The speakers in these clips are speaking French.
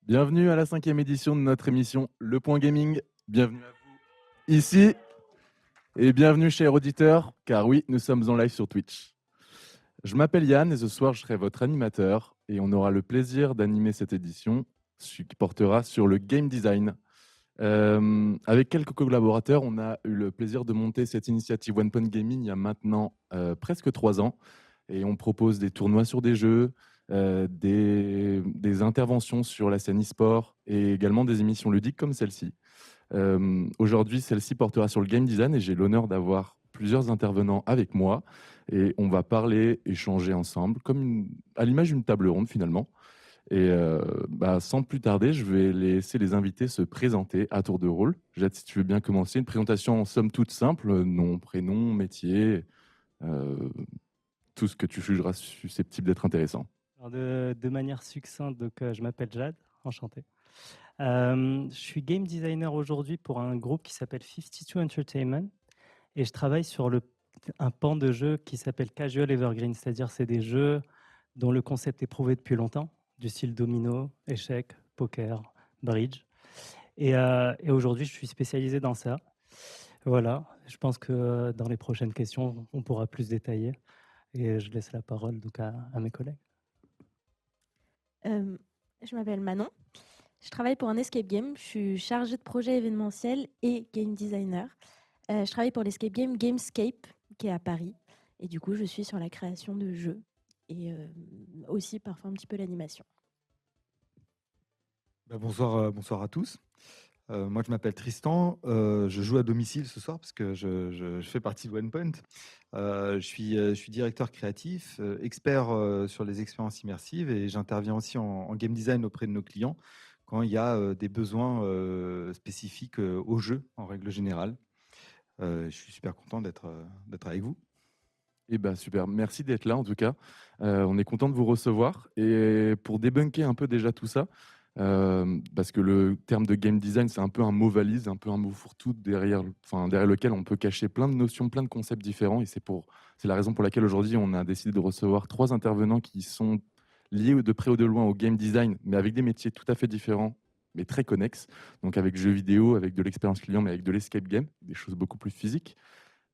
Bienvenue à la 5e édition de notre émission Le Point Gaming. Bienvenue à vous ici et bienvenue chers auditeurs, car oui, nous sommes en live sur Twitch. Je m'appelle Yann et ce soir je serai votre animateur et on aura le plaisir d'animer cette édition qui portera sur le game design. Avec quelques collaborateurs, on a eu le plaisir de monter cette initiative One Point Gaming il y a maintenant presque 3 ans. Et on propose des tournois sur des jeux, des interventions sur la scène e-sport et également des émissions ludiques comme celle-ci. Aujourd'hui, celle-ci portera sur le game design et j'ai l'honneur d'avoir plusieurs intervenants avec moi. Et on va parler, échanger ensemble, à l'image d'une table ronde finalement. Et sans plus tarder, je vais laisser les invités se présenter à tour de rôle. Jade, si tu veux bien commencer, une présentation en somme toute simple, nom, prénom, métier, euh, tout ce que tu jugeras susceptible d'être intéressant. Alors de manière succincte, je m'appelle Jade, enchanté. Je suis game designer aujourd'hui pour un groupe qui s'appelle 52 Entertainment et je travaille sur un pan de jeu qui s'appelle Casual Evergreen, c'est-à-dire c'est des jeux dont le concept est prouvé depuis longtemps, du style domino, échecs, poker, bridge. Et aujourd'hui, je suis spécialisé dans ça. Voilà, je pense que dans les prochaines questions, on pourra plus détailler et je laisse la parole à mes collègues. Je m'appelle Manon. Je travaille pour un escape game. Je suis chargée de projet événementiel et game designer. Je travaille pour l'escape game Gamescape, qui est à Paris. Et du coup, je suis sur la création de jeux et aussi parfois un petit peu l'animation. Bonsoir à tous. Moi, je m'appelle Tristan. Je joue à domicile ce soir parce que je fais partie de OnePoint. Je suis directeur créatif, expert sur les expériences immersives et j'interviens aussi en game design auprès de nos clients quand il y a des besoins spécifiques au jeu en règle générale. Je suis super content d'être avec vous. Eh ben super, merci d'être là en tout cas. On est content de vous recevoir. Et pour débunker un peu déjà tout ça, parce que le terme de game design, c'est un peu un mot valise, un peu un mot fourre-tout derrière lequel on peut cacher plein de notions, plein de concepts différents. Et c'est la raison pour laquelle aujourd'hui, on a décidé de recevoir 3 intervenants qui sont liés de près ou de loin au game design, mais avec des métiers tout à fait différents, mais très connexes. Donc avec jeux vidéo, avec de l'expérience client, mais avec de l'escape game, des choses beaucoup plus physiques.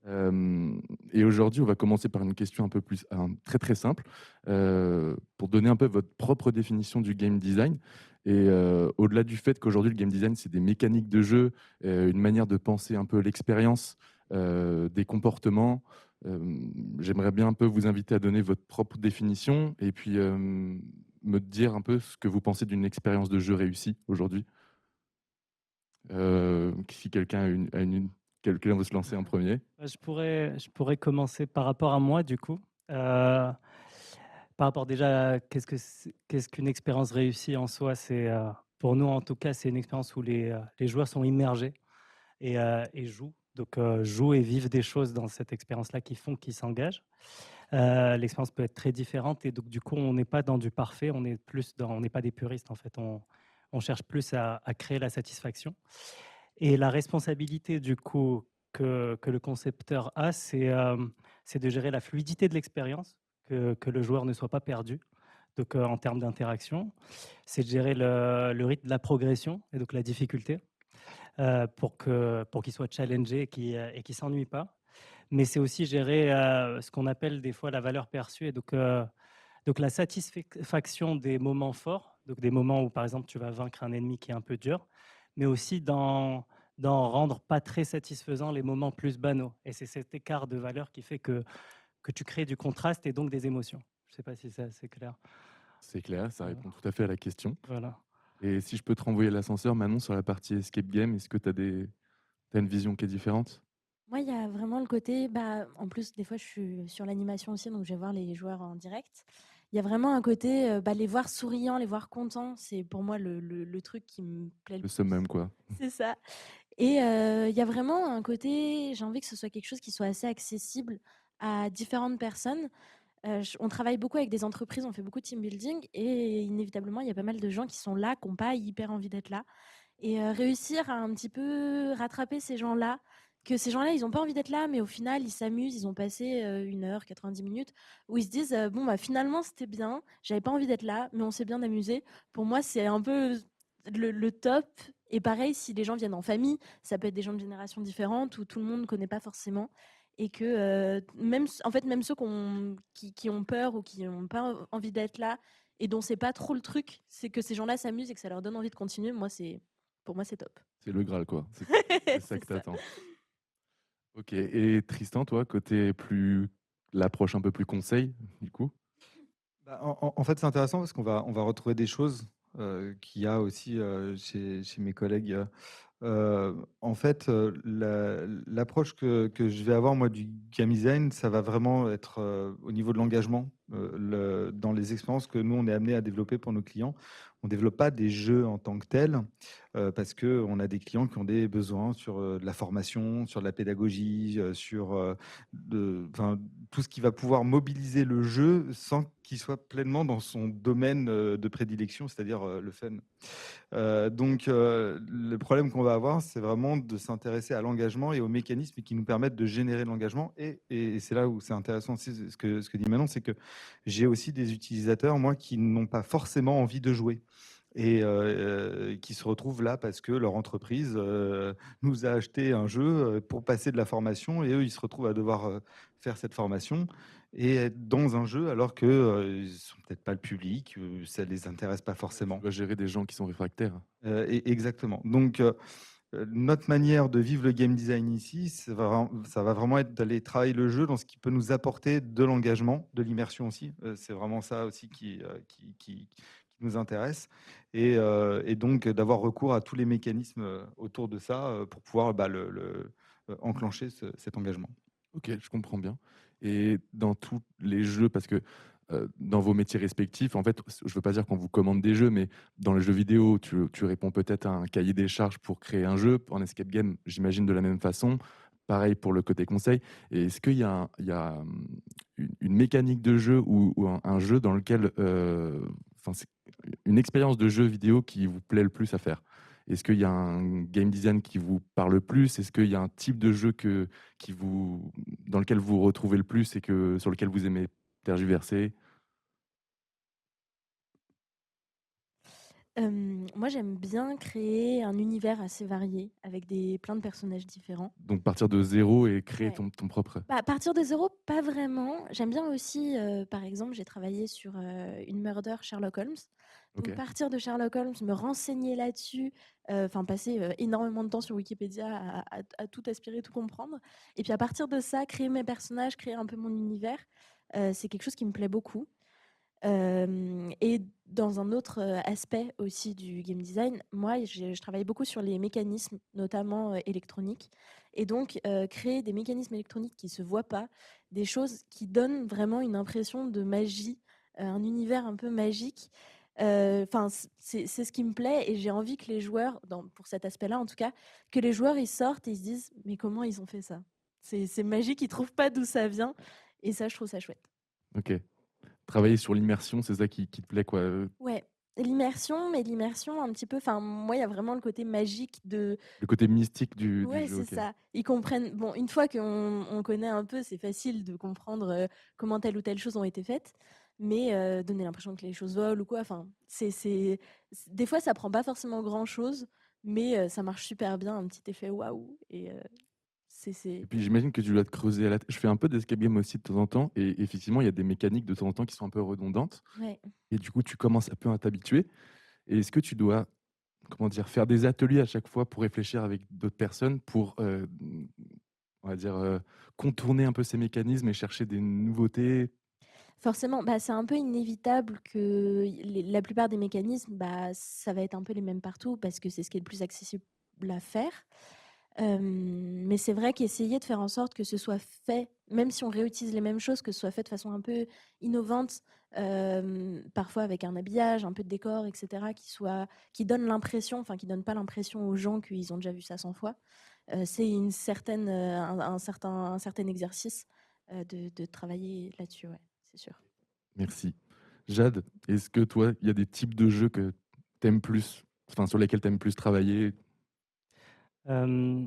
Et aujourd'hui, on va commencer par une question un peu plus très très simple, pour donner un peu votre propre définition du game design. Et au-delà du fait qu'aujourd'hui le game design c'est des mécaniques de jeu, une manière de penser un peu l'expérience, des comportements. J'aimerais bien un peu vous inviter à donner votre propre définition et puis me dire un peu ce que vous pensez d'une expérience de jeu réussie aujourd'hui. Si quelqu'un quelqu'un veut se lancer en premier. Je pourrais commencer par rapport à moi, du coup. Par rapport déjà à qu'est-ce qu'une expérience réussie en soi, pour nous en tout cas, c'est une expérience où les joueurs sont immergés et jouent. Jouent et vivent des choses dans cette expérience-là qui font qu'ils s'engagent. L'expérience peut être très différente et donc du coup, on n'est pas dans du parfait, on n'est pas des puristes en fait. On cherche plus à créer la satisfaction. Et la responsabilité du coup que le concepteur a, c'est de gérer la fluidité de l'expérience, que le joueur ne soit pas perdu. En termes d'interaction, c'est de gérer le rythme de la progression et donc la difficulté pour qu'il soit challengé et qu'il s'ennuie pas. Mais c'est aussi gérer ce qu'on appelle des fois la valeur perçue et donc la satisfaction des moments forts, donc des moments où par exemple tu vas vaincre un ennemi qui est un peu dur, mais aussi d'en rendre pas très satisfaisant les moments plus banaux. Et c'est cet écart de valeur qui fait que tu crées du contraste et donc des émotions. Je ne sais pas si c'est clair. C'est clair, ça Voilà. répond tout à fait à la question. Voilà. Et si je peux te renvoyer l'ascenseur, Manon, sur la partie escape game, est-ce que tu as une vision qui est différente? Moi, il y a vraiment le côté, en plus, des fois, je suis sur l'animation aussi, donc je vais voir les joueurs en direct. Il y a vraiment un côté, les voir souriants, les voir contents, c'est pour moi le truc qui me plaît le Le plus. summum, quoi. C'est ça. Et il y a vraiment un côté, j'ai envie que ce soit quelque chose qui soit assez accessible à différentes personnes. On travaille beaucoup avec des entreprises, on fait beaucoup de team building et inévitablement, il y a pas mal de gens qui sont là, qui n'ont pas hyper envie d'être là. Et réussir à un petit peu rattraper ces gens-là, que ces gens-là, ils n'ont pas envie d'être là, mais au final, ils s'amusent, ils ont passé 1 heure, 90 minutes, où ils se disent bon, finalement, c'était bien, j'avais pas envie d'être là, mais on s'est bien amusé. Pour moi, c'est un peu le top. Et pareil, si les gens viennent en famille, ça peut être des gens de générations différentes où tout le monde ne connaît pas forcément. Et que en fait, même ceux qui ont peur ou qui n'ont pas envie d'être là et dont c'est pas trop le truc, c'est que ces gens-là s'amusent et que ça leur donne envie de continuer. Pour moi, c'est top. C'est le Graal, quoi. C'est ça C'est que ça. t'attends. Ok. Et Tristan, toi, côté plus l'approche un peu plus conseil, du coup. Bah, en fait, c'est intéressant parce qu'on va retrouver des choses qu'il y a aussi chez mes collègues. En fait, l'approche que je vais avoir, moi, du game design, ça va vraiment être au niveau de l'engagement. Dans les expériences que nous, on est amené à développer pour nos clients, on ne développe pas des jeux en tant que tels, parce qu'on a des clients qui ont des besoins sur de la formation, sur de la pédagogie, sur enfin, tout ce qui va pouvoir mobiliser le jeu sans qu'il soit pleinement dans son domaine de prédilection, c'est-à-dire le fun. Donc, le problème qu'on va avoir, c'est vraiment de s'intéresser à l'engagement et aux mécanismes qui nous permettent de générer de l'engagement. Et c'est là où c'est intéressant aussi ce que dit Manon, c'est que j'ai aussi des utilisateurs, moi, qui n'ont pas forcément envie de jouer et qui se retrouvent là parce que leur entreprise nous a acheté un jeu pour passer de la formation et eux, ils se retrouvent à devoir faire cette formation et être dans un jeu alors que ils sont peut-être pas le public, ça les intéresse pas Tu forcément. dois gérer des gens qui sont réfractaires. Exactement. Donc, notre manière de vivre le game design ici, ça va vraiment être d'aller travailler le jeu dans ce qui peut nous apporter de l'engagement, de l'immersion aussi. C'est vraiment ça aussi qui nous intéresse. Et donc, d'avoir recours à tous les mécanismes autour de ça pour pouvoir enclencher cet engagement. Ok, je comprends bien. Et dans tous les jeux, parce que dans vos métiers respectifs, en fait, je veux pas dire qu'on vous commande des jeux, mais dans les jeux vidéo, tu réponds peut-être à un cahier des charges pour créer un jeu. En escape game, j'imagine de la même façon. Pareil pour le côté conseil. Et est-ce qu'il y a, une mécanique de jeu ou un jeu dans lequel, enfin, c'est une expérience de jeu vidéo qui vous plaît le plus à faire? Est-ce qu'il y a un game design qui vous parle le plus? Est-ce qu'il y a un type de jeu dans lequel vous vous retrouvez le plus et sur lequel vous aimez tergiverser? Moi, j'aime bien créer un univers assez varié avec plein de personnages différents. Donc partir de zéro et créer Ouais. ton propre. Bah, à partir de zéro, pas vraiment. J'aime bien aussi, par exemple, j'ai travaillé sur une murder Sherlock Holmes. Ok. Donc, partir de Sherlock Holmes, me renseigner là-dessus, enfin passer énormément de temps sur Wikipédia à tout aspirer, tout comprendre. Et puis à partir de ça, créer mes personnages, créer un peu mon univers, c'est quelque chose qui me plaît beaucoup. Et dans un autre aspect aussi du game design, moi, je travaille beaucoup sur les mécanismes, notamment électroniques. Et donc, créer des mécanismes électroniques qui ne se voient pas, des choses qui donnent vraiment une impression de magie, un univers un peu magique. Enfin, c'est ce qui me plaît et j'ai envie que les joueurs, pour cet aspect-là en tout cas, que les joueurs ils sortent et ils se disent mais comment ils ont fait ça? C'est magique, ils trouvent pas d'où ça vient et ça je trouve ça chouette. Ok. Travailler sur l'immersion, c'est ça qui te plaît, quoi. Ouais, l'immersion, mais l'immersion un petit peu, enfin moi il y a vraiment le côté magique de Le côté mystique du ouais, jeu, c'est ok. ça. Ils comprennent bon, une fois qu'on connaît un peu, c'est facile de comprendre, comment telle ou telle chose ont été faites, mais donner l'impression que les choses volent ou quoi, enfin, des fois ça prend pas forcément grand chose, mais ça marche super bien, un petit effet waouh et Et c'est puis j'imagine que tu dois te creuser à la tête. Je fais un peu d'escape game aussi de temps en temps, et effectivement, il y a des mécaniques de temps en temps qui sont un peu redondantes. ouais. Et du coup, tu commences un peu à t'habituer. Et est-ce que tu dois, comment dire, faire des ateliers à chaque fois pour réfléchir avec d'autres personnes pour, on va dire, contourner un peu ces mécanismes et chercher des nouveautés? Forcément, bah, c'est un peu inévitable que la plupart des mécanismes, bah, ça va être un peu les mêmes partout parce que c'est ce qui est le plus accessible à faire. Mais c'est vrai qu'essayer de faire en sorte que ce soit fait, même si on réutilise les mêmes choses, que ce soit fait de façon un peu innovante, parfois avec un habillage, un peu de décor, etc., qui donne l'impression, enfin qui donne pas l'impression aux gens qu'ils ont déjà vu ça 100 fois. C'est un certain exercice de travailler là-dessus, ouais, c'est sûr. Merci. Jade, est-ce que toi, il y a des types de jeux que tu aimes plus, enfin, sur lesquels tu aimes plus travailler? Je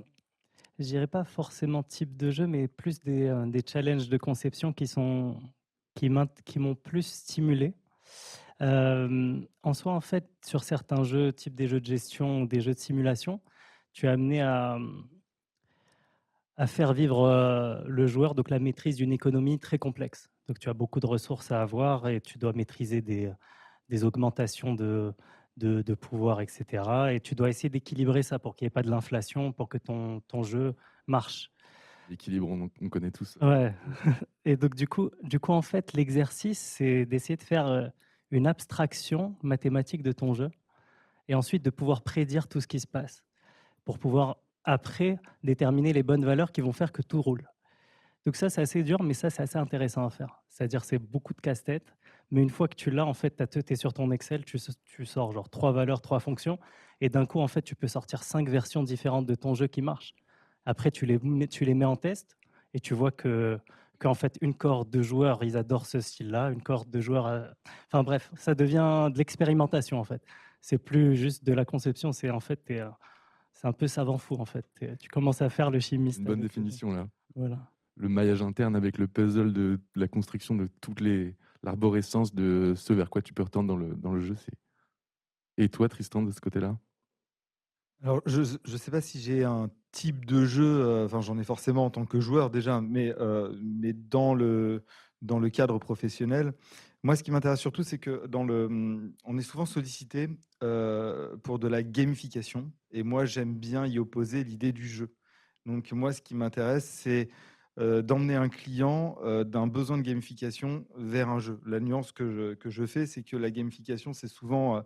dirais pas forcément type de jeu, mais plus des challenges de conception qui m'ont plus stimulé. En soi, en fait, sur certains jeux, type des jeux de gestion ou des jeux de simulation, tu es amené à faire vivre, le joueur, donc la maîtrise d'une économie très complexe. Donc tu as beaucoup de ressources à avoir et tu dois maîtriser des augmentations de pouvoir et cetera, et tu dois essayer d'équilibrer ça pour qu'il y ait pas de l'inflation, pour que ton jeu marche. L'équilibre, on connaît tous. Ouais. Et donc du coup, en fait, l'exercice, c'est d'essayer de faire, une abstraction mathématique de ton jeu et ensuite de pouvoir prédire tout ce qui se passe, pour pouvoir après déterminer les bonnes valeurs qui vont faire que tout roule. Donc ça, c'est assez dur, mais ça, c'est assez intéressant à faire. C'est-à-dire, c'est beaucoup de casse-tête, mais une fois que tu l'as, en fait, tu es sur ton Excel, tu sors genre 3 valeurs, 3 fonctions, et d'un coup, en fait, tu peux sortir 5 versions différentes de ton jeu qui marchent. Après, tu les mets en test et tu vois qu'en fait, une cohorte de joueurs, ils adorent ce style-là, une cohorte de joueurs, enfin bref, ça devient de l'expérimentation, en fait. C'est plus juste de la conception, c'est en fait, c'est un peu savant fou, en fait. Tu commences à faire le chimiste Une bonne avec le jeu. définition là. Voilà. Le maillage interne avec le puzzle de la construction de l'arborescence de ce vers quoi tu peux retendre dans le jeu. Et toi, Tristan, de ce côté-là? Alors, je ne sais pas si j'ai un type de jeu, enfin, j'en ai forcément en tant que joueur déjà, mais dans le cadre professionnel, moi, ce qui m'intéresse surtout, c'est que on est souvent sollicité, pour de la gamification et moi, j'aime bien y opposer l'idée du jeu. Donc moi, ce qui m'intéresse, c'est, d'emmener un client, d'un besoin de gamification vers un jeu. La nuance que je fais, c'est que la gamification, c'est souvent,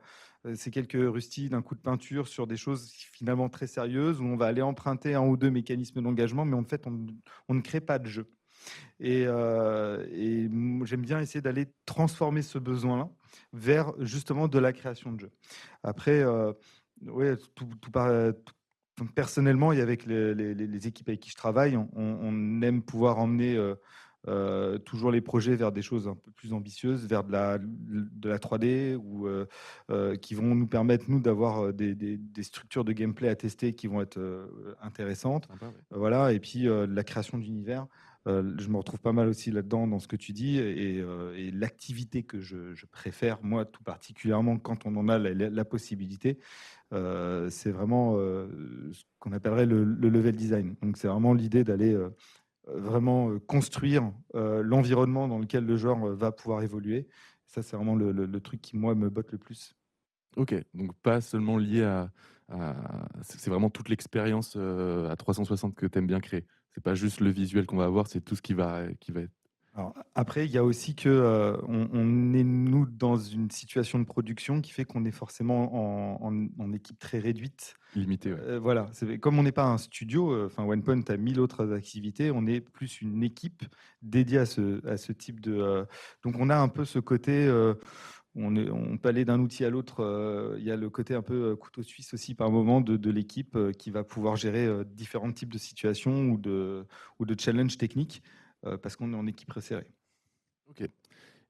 c'est quelques rustiles, un coup de peinture sur des choses finalement très sérieuses où on va aller emprunter un ou deux mécanismes d'engagement, mais en fait, on ne crée pas de jeu. J'aime bien essayer d'aller transformer ce besoin-là vers justement de la création de jeux. Après, ouais, personnellement et avec les équipes avec qui je travaille, on aime pouvoir emmener toujours les projets vers des choses un peu plus ambitieuses, vers de la 3D ou qui vont nous permettre, nous, d'avoir des structures de gameplay à tester qui vont être intéressantes. Sympa, ouais. Voilà, et puis de la création d'univers. Je me retrouve pas mal aussi là-dedans dans ce que tu dis et l'activité que je préfère, moi, tout particulièrement quand on en a la possibilité, c'est vraiment ce qu'on appellerait le level design. Donc, c'est vraiment l'idée d'aller vraiment construire l'environnement dans lequel le genre va pouvoir évoluer. Ça, c'est vraiment le truc qui, moi, me botte le plus. Ok, donc pas seulement lié c'est vraiment toute l'expérience à 360 que tu aimes bien créer. C'est pas juste le visuel qu'on va avoir, c'est tout ce qui va être Alors, après, il y a aussi que on est, nous, dans une situation de production qui fait qu'on est forcément en équipe très réduite. limité. Ouais. Voilà, comme on n'est pas un studio, enfin OnePoint a 1000 autres activités, on est plus une équipe dédiée à ce type de. Donc on a un peu ce côté, on peut aller d'un outil à l'autre. Il y a le côté un peu couteau suisse aussi par moment de l'équipe qui va pouvoir gérer différents types de situations ou de challenges techniques parce qu'on est en équipe resserrée. Ok.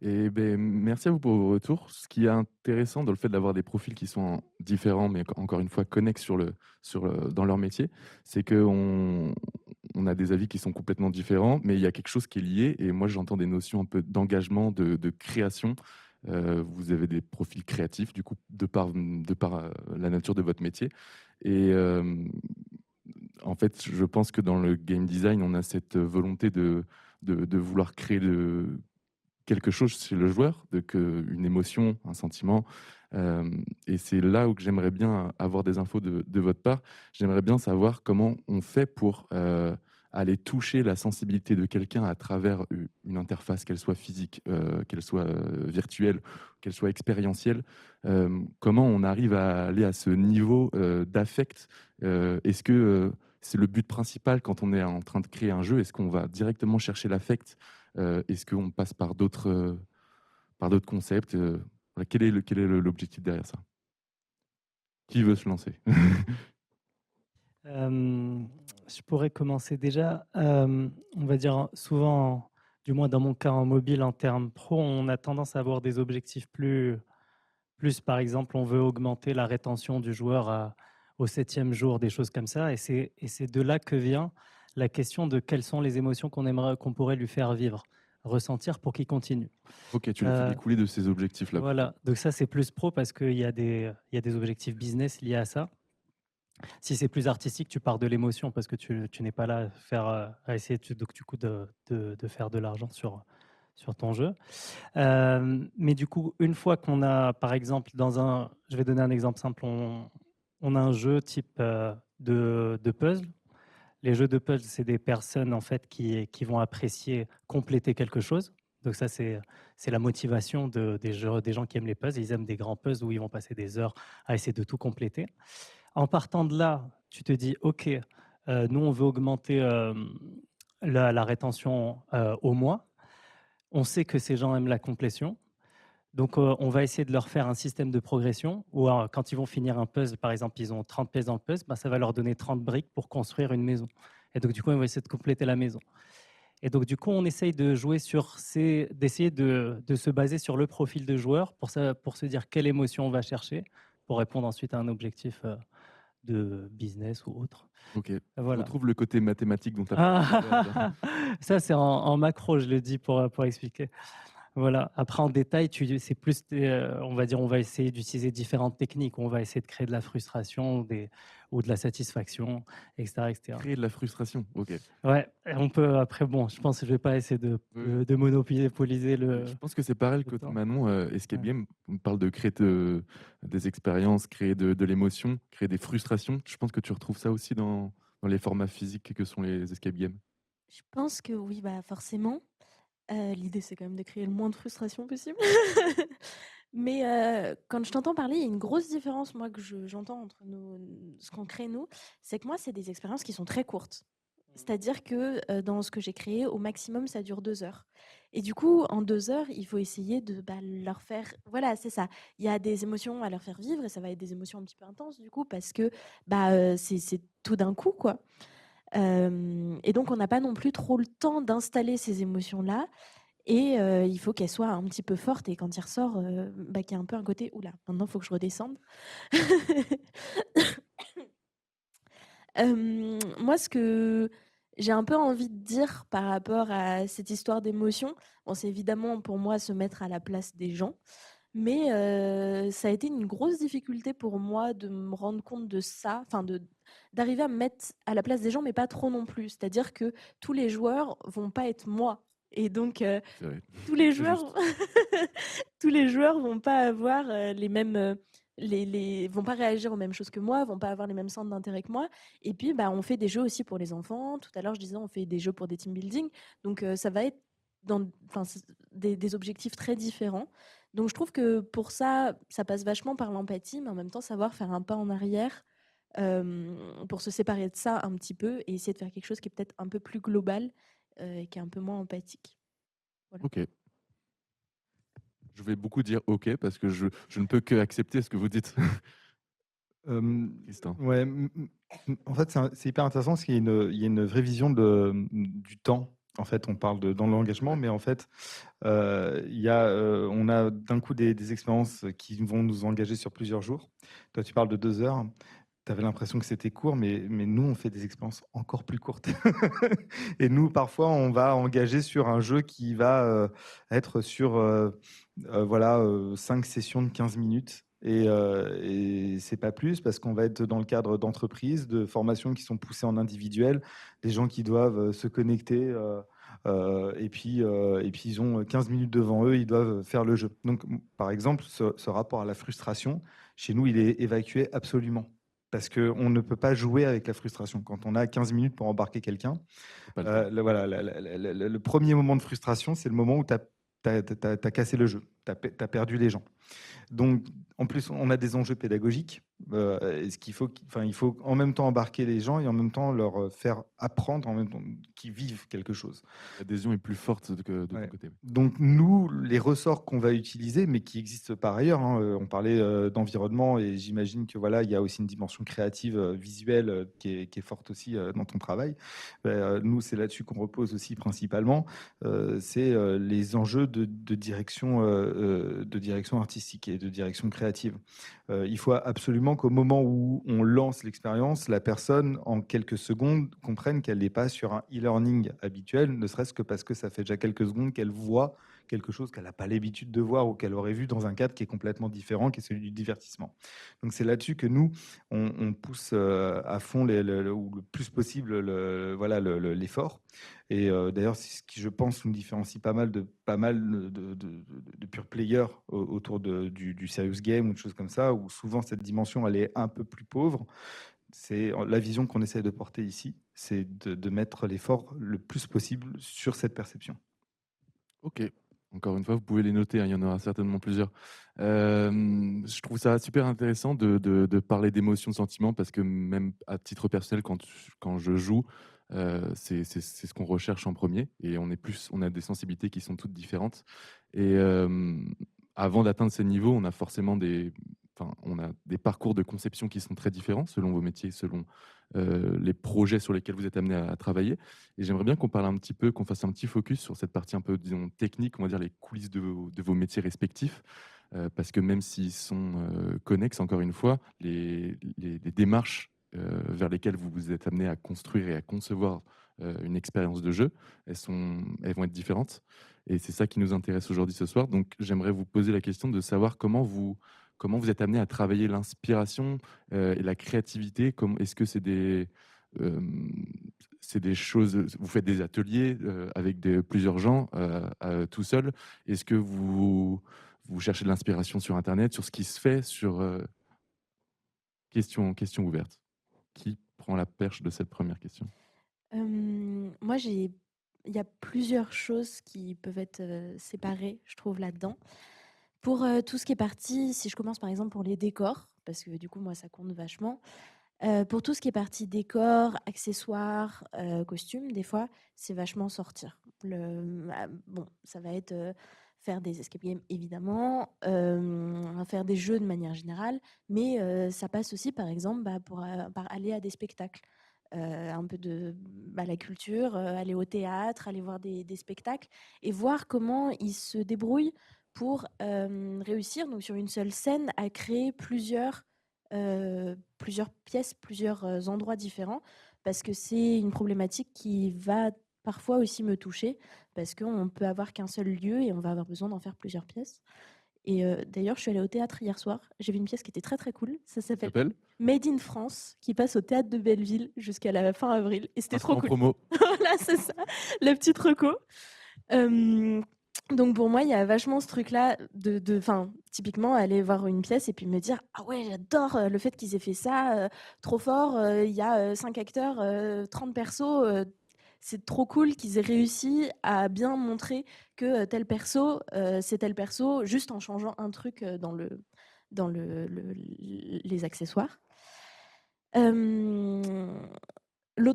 Et ben, merci à vous pour vos retours. Ce qui est intéressant dans le fait d'avoir des profils qui sont différents, mais encore une fois connexes dans leur métier, c'est qu'on a des avis qui sont complètement différents, mais il y a quelque chose qui est lié. Et moi, j'entends des notions un peu d'engagement, de création. Vous avez des profils créatifs, du coup, de par la nature de votre métier. Et en fait, je pense que dans le game design, on a cette volonté de vouloir créer quelque chose chez le joueur, une émotion, un sentiment. Et c'est là où que j'aimerais bien avoir des infos de votre part. J'aimerais bien savoir comment on fait pour aller toucher la sensibilité de quelqu'un à travers une interface, qu'elle soit physique, qu'elle soit virtuelle, qu'elle soit expérientielle. Comment on arrive à aller à ce niveau d'affect. Est-ce que c'est le but principal quand on est en train de créer un jeu? Est-ce qu'on va directement chercher l'affect? Est-ce qu'on passe par d'autres concepts? Voilà, quel est l'objectif derrière ça? Qui veut se lancer? Je pourrais commencer déjà, on va dire souvent, du moins dans mon cas en mobile, en termes pro, on a tendance à avoir des objectifs plus par exemple, on veut augmenter la rétention du joueur au 7e jour, des choses comme ça, et c'est de là que vient la question de quelles sont les émotions qu'on pourrait lui faire vivre. ressentir pour qu'ils continuent. Ok, tu les fais Euh, découler de ces objectifs-là. voilà, donc ça c'est plus pro parce qu'il y a des objectifs business liés à ça. Si c'est plus artistique, tu pars de l'émotion parce que tu n'es pas là à essayer donc, du coup de faire de l'argent sur ton jeu. Mais du coup, une fois qu'on a, par exemple, je vais donner un exemple simple, on a un jeu type de puzzle. Les jeux de puzzle, c'est des personnes en fait qui vont apprécier compléter quelque chose. Donc ça, c'est la motivation des gens qui aiment les puzzles. Ils aiment des grands puzzles où ils vont passer des heures à essayer de tout compléter. En partant de là, tu te dis, OK, nous, on veut augmenter la rétention au mois. On sait que ces gens aiment la complétion. Donc, on va essayer de leur faire un système de progression où, quand ils vont finir un puzzle, par exemple, ils ont 30 pièces dans le puzzle, bah, ça va leur donner 30 briques pour construire une maison. Et donc, du coup, ils vont essayer de compléter la maison. Et donc, du coup, on essaye de jouer d'essayer de se baser sur le profil de joueur pour se dire quelle émotion on va chercher pour répondre ensuite à un objectif de business ou autre. Ok. Je Voilà. retrouve le côté mathématique dont tu as parlé tout à l'heure. Ça, c'est en macro, je le dis pour expliquer. Voilà. Après, en détail, c'est plus, on va dire, on va essayer d'utiliser différentes techniques. On va essayer de créer de la frustration ou de la satisfaction, etc., etc. Créer de la frustration. Ok. Ouais, on peut. Après, bon, je pense que je vais pas essayer de monopoliser Je pense que c'est pareil le côté temps. Manon. Escape Ouais. Game, on parle de créer des expériences, créer de l'émotion, créer des frustrations. Je pense que tu retrouves ça aussi dans les formats physiques que sont les escape games. Je pense que oui, bah forcément. L'idée, c'est quand même de créer le moins de frustration possible. Mais quand je t'entends parler, il y a une grosse différence, moi, que j'entends entre ce qu'on crée nous. C'est que moi, c'est des expériences qui sont très courtes. C'est-à-dire que dans ce que j'ai créé, au maximum, ça dure 2 heures. Et du coup, en 2 heures, il faut essayer de leur faire. Voilà, c'est ça. Il y a des émotions à leur faire vivre et ça va être des émotions un petit peu intenses, du coup, parce que c'est tout d'un coup, quoi. Et donc, on n'a pas non plus trop le temps d'installer ces émotions-là. Et il faut qu'elles soient un petit peu fortes. Et quand il ressort, qu'il y a un peu un côté oula, maintenant, il faut que je redescende. Moi, ce que j'ai un peu envie de dire par rapport à cette histoire d'émotion, bon, c'est évidemment pour moi se mettre à la place des gens. Mais ça a été une grosse difficulté pour moi de me rendre compte de ça, enfin d'arriver à me mettre à la place des gens, mais pas trop non plus. C'est-à-dire que tous les joueurs vont pas être moi. Et donc, C'est vrai. tous les C'est joueurs, tous les joueurs vont pas avoir les mêmes, vont pas réagir aux mêmes choses que moi, vont pas avoir les mêmes centres d'intérêt que moi. Et puis, on fait des jeux aussi pour les enfants. Tout à l'heure, je disais, on fait des jeux pour des team building. Donc, ça va être des objectifs très différents. Donc, je trouve que pour ça, ça passe vachement par l'empathie, mais en même temps, savoir faire un pas en arrière pour se séparer de ça un petit peu et essayer de faire quelque chose qui est peut-être un peu plus global et qui est un peu moins empathique. Voilà. Ok. Je vais beaucoup dire ok parce que je ne peux que accepter ce que vous dites. Tristan. Ouais, en fait, c'est hyper intéressant parce qu'il y a une vraie vision du temps. En fait, on parle dans l'engagement, mais en fait, on a d'un coup des expériences qui vont nous engager sur plusieurs jours. Toi, tu parles de 2 heures. Tu avais l'impression que c'était court, mais nous, on fait des expériences encore plus courtes. Et nous, parfois, on va engager sur un jeu qui va être sur 5 sessions de 15 minutes. Et c'est pas plus parce qu'on va être dans le cadre d'entreprises, de formations qui sont poussées en individuel, des gens qui doivent se connecter et puis ils ont 15 minutes devant eux, ils doivent faire le jeu. Donc, par exemple, ce rapport à la frustration, chez nous, il est évacué absolument. Parce qu'on ne peut pas jouer avec la frustration. Quand on a 15 minutes pour embarquer quelqu'un, le premier moment de frustration, c'est le moment où tu as cassé le jeu, tu as perdu les gens. Donc, en plus, on a des enjeux pédagogiques. Il faut en même temps embarquer les gens et en même temps leur faire apprendre, en même temps qu'ils vivent quelque chose. L'adhésion est plus forte que de ton côté. Donc, nous, les ressorts qu'on va utiliser, mais qui existent par ailleurs, on parlait d'environnement et j'imagine que il y a aussi une dimension créative, visuelle qui est forte aussi dans ton travail. Nous, c'est là-dessus qu'on repose aussi principalement. C'est les enjeux de direction de direction artistique et de direction créative. Il faut absolument qu'au moment où on lance l'expérience, la personne, en quelques secondes, comprenne qu'elle n'est pas sur un e-learning habituel, ne serait-ce que parce que ça fait déjà quelques secondes qu'elle voit quelque chose qu'elle n'a pas l'habitude de voir ou qu'elle aurait vu dans un cadre qui est complètement différent, qui est celui du divertissement. Donc c'est là-dessus que nous, on pousse à fond ou le plus possible l'effort. Et d'ailleurs, c'est ce qui, je pense, nous différencie pas mal de pure players autour du serious game ou de choses comme ça, où souvent cette dimension, elle est un peu plus pauvre. C'est la vision qu'on essaie de porter ici, c'est de mettre l'effort le plus possible sur cette perception. Ok. Encore une fois, vous pouvez les noter, hein, il y en aura certainement plusieurs. Je trouve ça super intéressant de parler d'émotions, de sentiments, parce que même à titre personnel, quand je joue, c'est ce qu'on recherche en premier, et on a des sensibilités qui sont toutes différentes. Et avant d'atteindre ces niveaux, on a des parcours de conception qui sont très différents selon vos métiers, selon les projets sur lesquels vous êtes amené à travailler. Et j'aimerais bien qu'on parle un petit peu, qu'on fasse un petit focus sur cette partie un peu, disons, technique, on va dire les coulisses de vos métiers respectifs. Parce que même s'ils sont connexes, encore une fois, les démarches vers lesquelles vous vous êtes amené à construire et à concevoir une expérience de jeu, elles vont être différentes. Et c'est ça qui nous intéresse aujourd'hui ce soir. Donc j'aimerais vous poser la question de savoir comment vous êtes amené à travailler l'inspiration et la créativité. Est-ce que c'est des choses, vous faites des ateliers avec plusieurs gens tout seul? Est-ce que vous cherchez de l'inspiration sur Internet, sur ce qui se fait, question ouverte? Qui prend la perche de cette première question? Moi, il y a plusieurs choses qui peuvent être séparées, je trouve, là-dedans. Pour tout ce qui est parti, si je commence par exemple pour les décors, parce que du coup, moi, ça compte vachement. Pour tout ce qui est partie décor, accessoires, costumes, des fois, c'est vachement sortir. Bon, ça va être faire des escape games, évidemment, faire des jeux de manière générale, mais ça passe aussi, par exemple, par aller à des spectacles. Un peu de la culture, aller au théâtre, aller voir des spectacles et voir comment ils se débrouillent pour réussir, donc sur une seule scène, à créer plusieurs pièces, plusieurs endroits différents, parce que c'est une problématique qui va parfois aussi me toucher, parce qu'on peut avoir qu'un seul lieu et on va avoir besoin d'en faire plusieurs pièces. Et d'ailleurs, je suis allée au théâtre hier soir, j'ai vu une pièce qui était très très cool, ça Ça s'appelle s'appelle Made in France, qui passe au théâtre de Belleville jusqu'à la fin avril, et c'était Instant trop cool. promo. Voilà, c'est ça, la petite reco. Donc pour moi, il y a vachement ce truc-là typiquement aller voir une pièce et puis me dire ah ouais, j'adore le fait qu'ils aient fait ça, trop fort. Il y a 5 acteurs, 30 persos. C'est trop cool qu'ils aient réussi à bien montrer que tel perso, c'est tel perso, juste en changeant un truc dans les accessoires. L'autre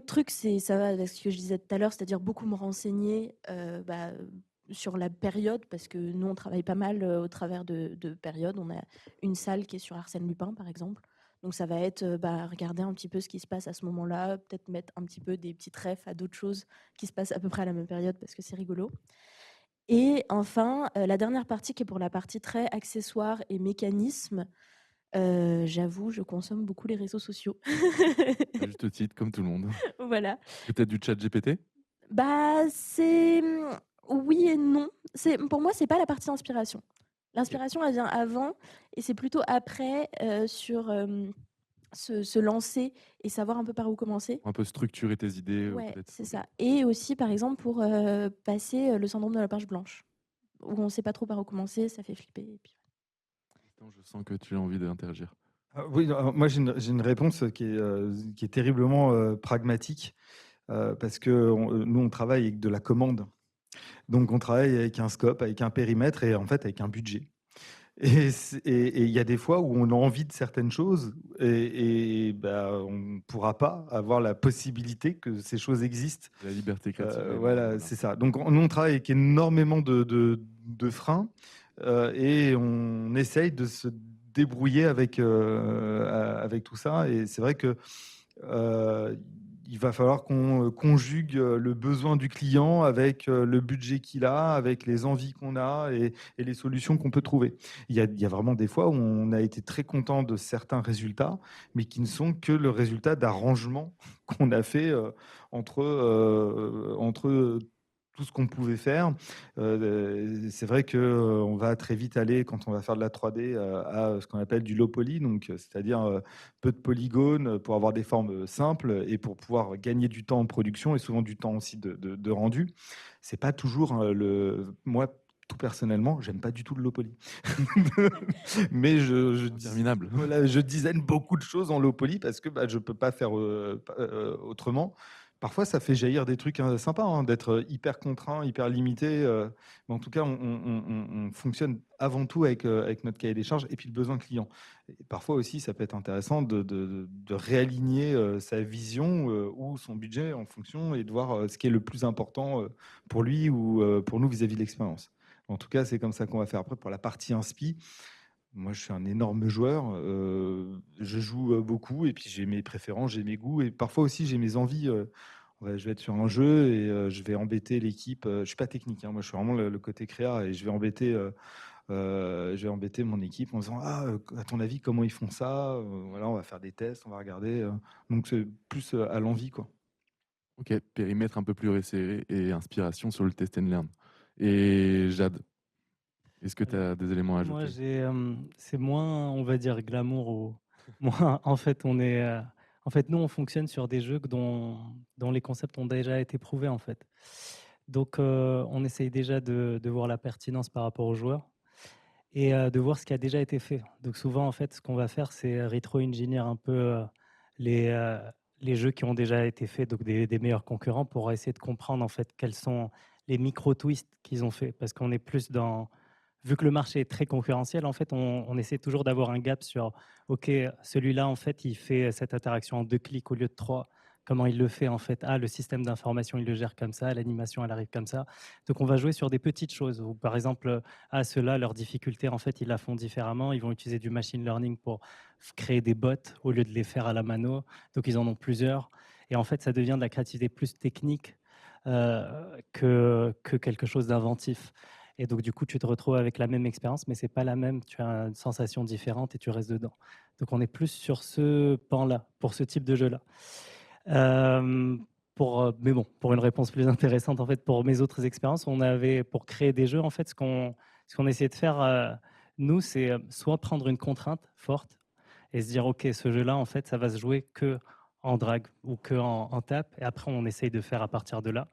truc, ça va avec ce que je disais tout à l'heure, c'est-à-dire beaucoup me renseigner sur la période, parce que nous, on travaille pas mal au travers de périodes. On a une salle qui est sur Arsène Lupin, par exemple. Donc, ça va être regarder un petit peu ce qui se passe à ce moment-là, peut-être mettre un petit peu des petites refs à d'autres choses qui se passent à peu près à la même période, parce que c'est rigolo. Et enfin, la dernière partie, qui est pour la partie très accessoires et mécanismes, j'avoue, je consomme beaucoup les réseaux sociaux. À juste titre, comme tout le monde. Voilà. Peut-être du chat GPT? Oui et non. Pour moi, c'est pas la partie inspiration. L'inspiration, elle vient avant et c'est plutôt après sur se lancer et savoir un peu par où commencer. Un peu structurer tes idées, Ouais, peut-être. c'est Ok. ça. Et aussi, par exemple, pour passer le syndrome de la page blanche, où on sait pas trop par où commencer, ça fait flipper. Et puis... Je sens que tu as envie d'interagir. Oui, alors, moi j'ai une réponse qui est terriblement pragmatique, parce que nous on travaille avec de la commande. Donc on travaille avec un scope, avec un périmètre et en fait avec un budget. Et il y a des fois où on a envie de certaines choses on ne pourra pas avoir la possibilité que ces choses existent. La liberté créative. Voilà, c'est ça. Donc nous on travaille avec énormément de freins et on essaye de se débrouiller avec tout ça. Et c'est vrai que il va falloir qu'on conjugue le besoin du client avec le budget qu'il a, avec les envies qu'on a et les solutions qu'on peut trouver. Il y a vraiment des fois où on a été très content de certains résultats, mais qui ne sont que le résultat d'arrangements qu'on a fait entre tout ce qu'on pouvait faire. C'est vrai qu'on va très vite aller, quand on va faire de la 3D, à ce qu'on appelle du low poly, donc c'est-à-dire peu de polygones pour avoir des formes simples et pour pouvoir gagner du temps en production et souvent du temps aussi de rendu. C'est pas toujours moi, tout personnellement, j'aime pas du tout le low poly. Mais Interminable. voilà, je design beaucoup de choses en low poly parce que je peux pas faire autrement. Parfois, ça fait jaillir des trucs sympas, hein, d'être hyper contraint, hyper limité. Mais en tout cas, on fonctionne avant tout avec notre cahier des charges et puis le besoin client. Et parfois aussi, ça peut être intéressant de réaligner sa vision ou son budget en fonction et de voir ce qui est le plus important pour lui ou pour nous vis-à-vis de l'expérience. En tout cas, c'est comme ça qu'on va faire. Après, pour la partie inspi, moi, je suis un énorme joueur. Je joue beaucoup et puis j'ai mes préférences, j'ai mes goûts et parfois aussi j'ai mes envies. Ouais, je vais être sur un jeu et je vais embêter l'équipe. Je suis pas technique, hein, moi je suis vraiment le côté créa et je vais embêter mon équipe en disant ah à ton avis comment ils font ça. Voilà, on va faire des tests, on va regarder. Donc c'est plus à l'envie quoi. Ok, périmètre un peu plus resserré et inspiration sur le test and learn. Et Jade, est-ce que tu as des éléments à Moi, ajouter? c'est moins, on va dire, glamour ou moins. En fait, nous, on fonctionne sur des jeux dont les concepts ont déjà été prouvés, en fait. Donc, on essaye déjà de voir la pertinence par rapport aux joueurs et de voir ce qui a déjà été fait. Donc, souvent, en fait, ce qu'on va faire, c'est rétro-engineer un peu les, euh, les jeux qui ont déjà été faits, donc des meilleurs concurrents, pour essayer de comprendre, en fait, quels sont les micro-twists qu'ils ont fait. Parce qu'on est plus dans vu que le marché est très concurrentiel, en fait, on essaie toujours d'avoir un gap sur, OK, celui-là, en fait, il fait cette interaction en 2 clics au lieu de 3. Comment il le fait, en fait? Ah, le système d'information, il le gère comme ça, l'animation, elle arrive comme ça. Donc, on va jouer sur des petites choses où, par exemple, ah, ceux-là, leur difficulté, en fait, ils la font différemment. Ils vont utiliser du machine learning pour créer des bots au lieu de les faire à la mano. Donc, ils en ont plusieurs. Et en fait, ça devient de la créativité plus technique que quelque chose d'inventif. Et donc, du coup, tu te retrouves avec la même expérience, mais c'est pas la même. Tu as une sensation différente et tu restes dedans. Donc, on est plus sur ce pan-là, pour ce type de jeu-là. Mais bon, pour une réponse plus intéressante, en fait, pour mes autres expériences, on avait, pour créer des jeux, en fait, ce qu'on essayait de faire, nous, c'est soit prendre une contrainte forte et se dire, OK, ce jeu-là, en fait, ça va se jouer que en drag ou que en tap. Et après, on essaye de faire à partir de là.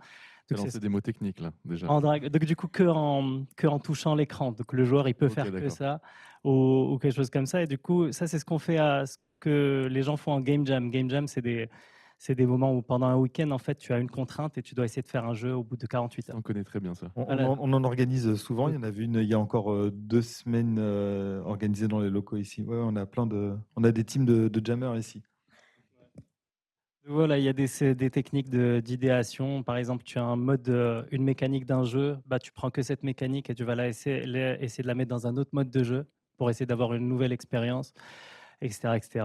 Tu as Donc, c'est lancé des mots techniques là, déjà. en drag. Donc, du coup, que en touchant l'écran. Donc, le joueur, il peut Ok, faire que d'accord. ça ou quelque chose comme ça. Et du coup, ça, c'est ce qu'on fait ce que les gens font en game jam. Game jam, c'est des moments où pendant un week-end, en fait, tu as une contrainte et tu dois essayer de faire un jeu au bout de 48 Ça, heures. on connaît très bien ça. Voilà. On en organise souvent. Il y Donc, en a vu une il y a encore 2 semaines organisées dans les locaux ici. Ouais, on a des teams de jammers ici. voilà, il y a des techniques d'idéation. Par exemple, tu as un mode, une mécanique d'un jeu, bah, tu prends que cette mécanique et tu vas essayer de la mettre dans un autre mode de jeu pour essayer d'avoir une nouvelle expérience, etc., etc.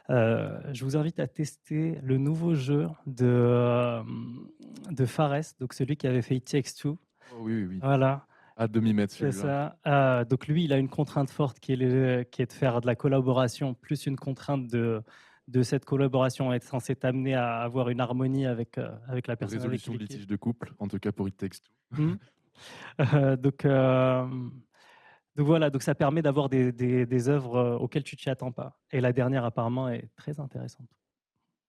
Je vous invite à tester le nouveau jeu de Fares, donc celui qui avait fait It Takes Two. Oh, oui, oui, oui. Voilà, À demi-mètre c'est celui-là. ça. Donc lui, il a une contrainte forte qui est de faire de la collaboration, plus une contrainte de cette collaboration être censée t'amener à avoir une harmonie avec la personne avec qui Résolution de l'équipe. litige de couple, en tout cas pour It Takes Two. Mhm. Euh, donc, euh, donc voilà, donc ça permet d'avoir des œuvres auxquelles tu t'y attends pas. Et la dernière apparemment est très intéressante.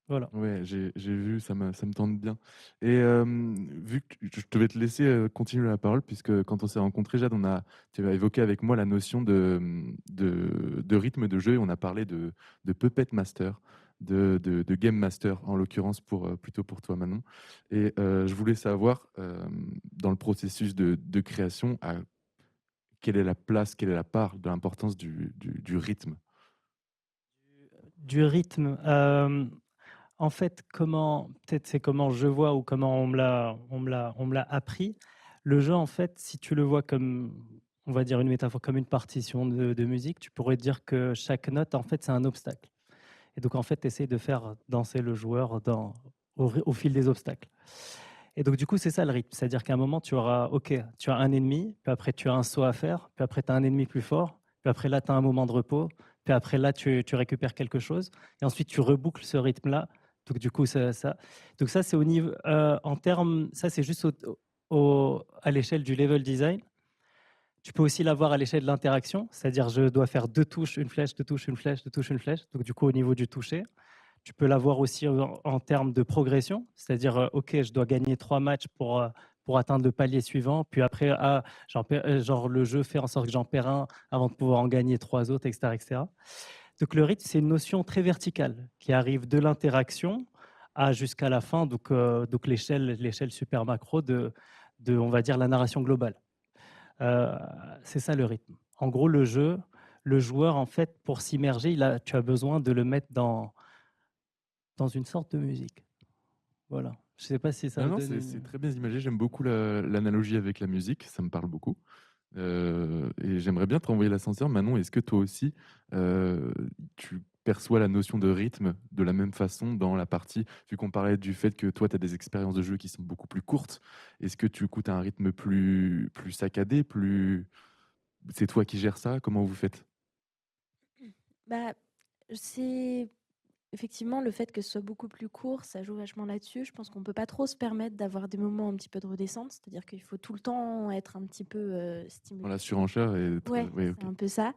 Voilà. Ouais, j'ai vu, ça me tente bien. Et vu que je devais te laisser continuer la parole, puisque quand on s'est rencontrés, Jade, tu as évoqué avec moi la notion de rythme de jeu. Et on a parlé de Puppet Master, de Game Master, en l'occurrence plutôt pour toi, Manon. Et je voulais savoir, dans le processus de création, quelle est la place, quelle est la part de l'importance du rythme? Du rythme. En fait, peut-être c'est comment je vois ou comment on me l'a appris. Le jeu, en fait, si tu le vois comme, on va dire une métaphore, comme une partition de musique, tu pourrais dire que chaque note, en fait, c'est un obstacle. Et donc, en fait, tu essaies de faire danser le joueur au fil des obstacles. Et donc, du coup, c'est ça le rythme. C'est-à-dire qu'à un moment, tu as un ennemi, puis après, tu as un saut à faire, puis après, tu as un ennemi plus fort, puis après, là, tu as un moment de repos, puis après, là, tu récupères quelque chose, et ensuite, tu reboucles ce rythme-là. Donc, du coup, donc ça c'est au niveau, en termes, ça, c'est juste à l'échelle du level design. Tu peux aussi l'avoir à l'échelle de l'interaction, c'est-à-dire, je dois faire 2 touches, une flèche, 2 touches, une flèche, 2 touches, une flèche. Donc, du coup, au niveau du toucher. Tu peux l'avoir aussi en termes de progression, c'est-à-dire, OK, je dois gagner 3 matchs pour atteindre le palier suivant, puis après, genre le jeu fait en sorte que j'en perds un avant de pouvoir en gagner 3 autres, etc., etc. Donc le rythme, c'est une notion très verticale qui arrive de l'interaction jusqu'à la fin, donc l'échelle super macro on va dire, la narration globale. C'est ça le rythme. En gros, le joueur, en fait, pour s'immerger, tu as besoin de le mettre dans une sorte de musique. Voilà. Je ne sais pas si ça Non, vous non, donne c'est une... très bien imagé. J'aime beaucoup l'analogie avec la musique, ça me parle beaucoup. Et j'aimerais bien te renvoyer l'ascenseur. Manon, est-ce que toi aussi, tu perçois la notion de rythme de la même façon dans la partie, vu qu'on parlait du fait que toi, tu as des expériences de jeu qui sont beaucoup plus courtes, est-ce que tu as un rythme plus saccadé, c'est toi qui gères ça? Comment vous faites? Bah, c'est effectivement le fait que ce soit beaucoup plus court, ça joue vachement là-dessus. Je pense qu'on peut pas trop se permettre d'avoir des moments un petit peu de redescente, c'est-à-dire qu'il faut tout le temps être un petit peu Dans la stimulé. surenchère Ouais, oui, c'est ok. un peu ça.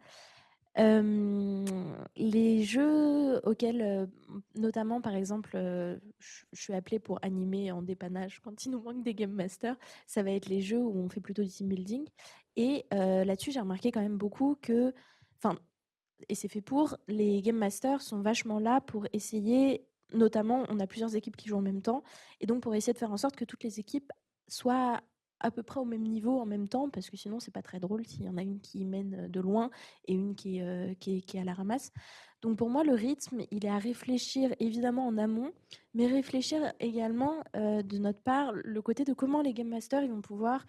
Les jeux auxquels, notamment par exemple, je suis appelée pour animer en dépannage quand il nous manque des game masters, ça va être les jeux où on fait plutôt du team building et là-dessus, j'ai remarqué quand même beaucoup que enfin et c'est fait pour, les game masters sont vachement là pour essayer notamment, on a plusieurs équipes qui jouent en même temps et donc pour essayer de faire en sorte que toutes les équipes soient à peu près au même niveau en même temps, parce que sinon c'est pas très drôle s'il y en a une qui mène de loin et une qui est à la ramasse. Donc pour moi, le rythme, il est à réfléchir évidemment en amont, mais réfléchir également de notre part le côté de comment les game masters ils vont pouvoir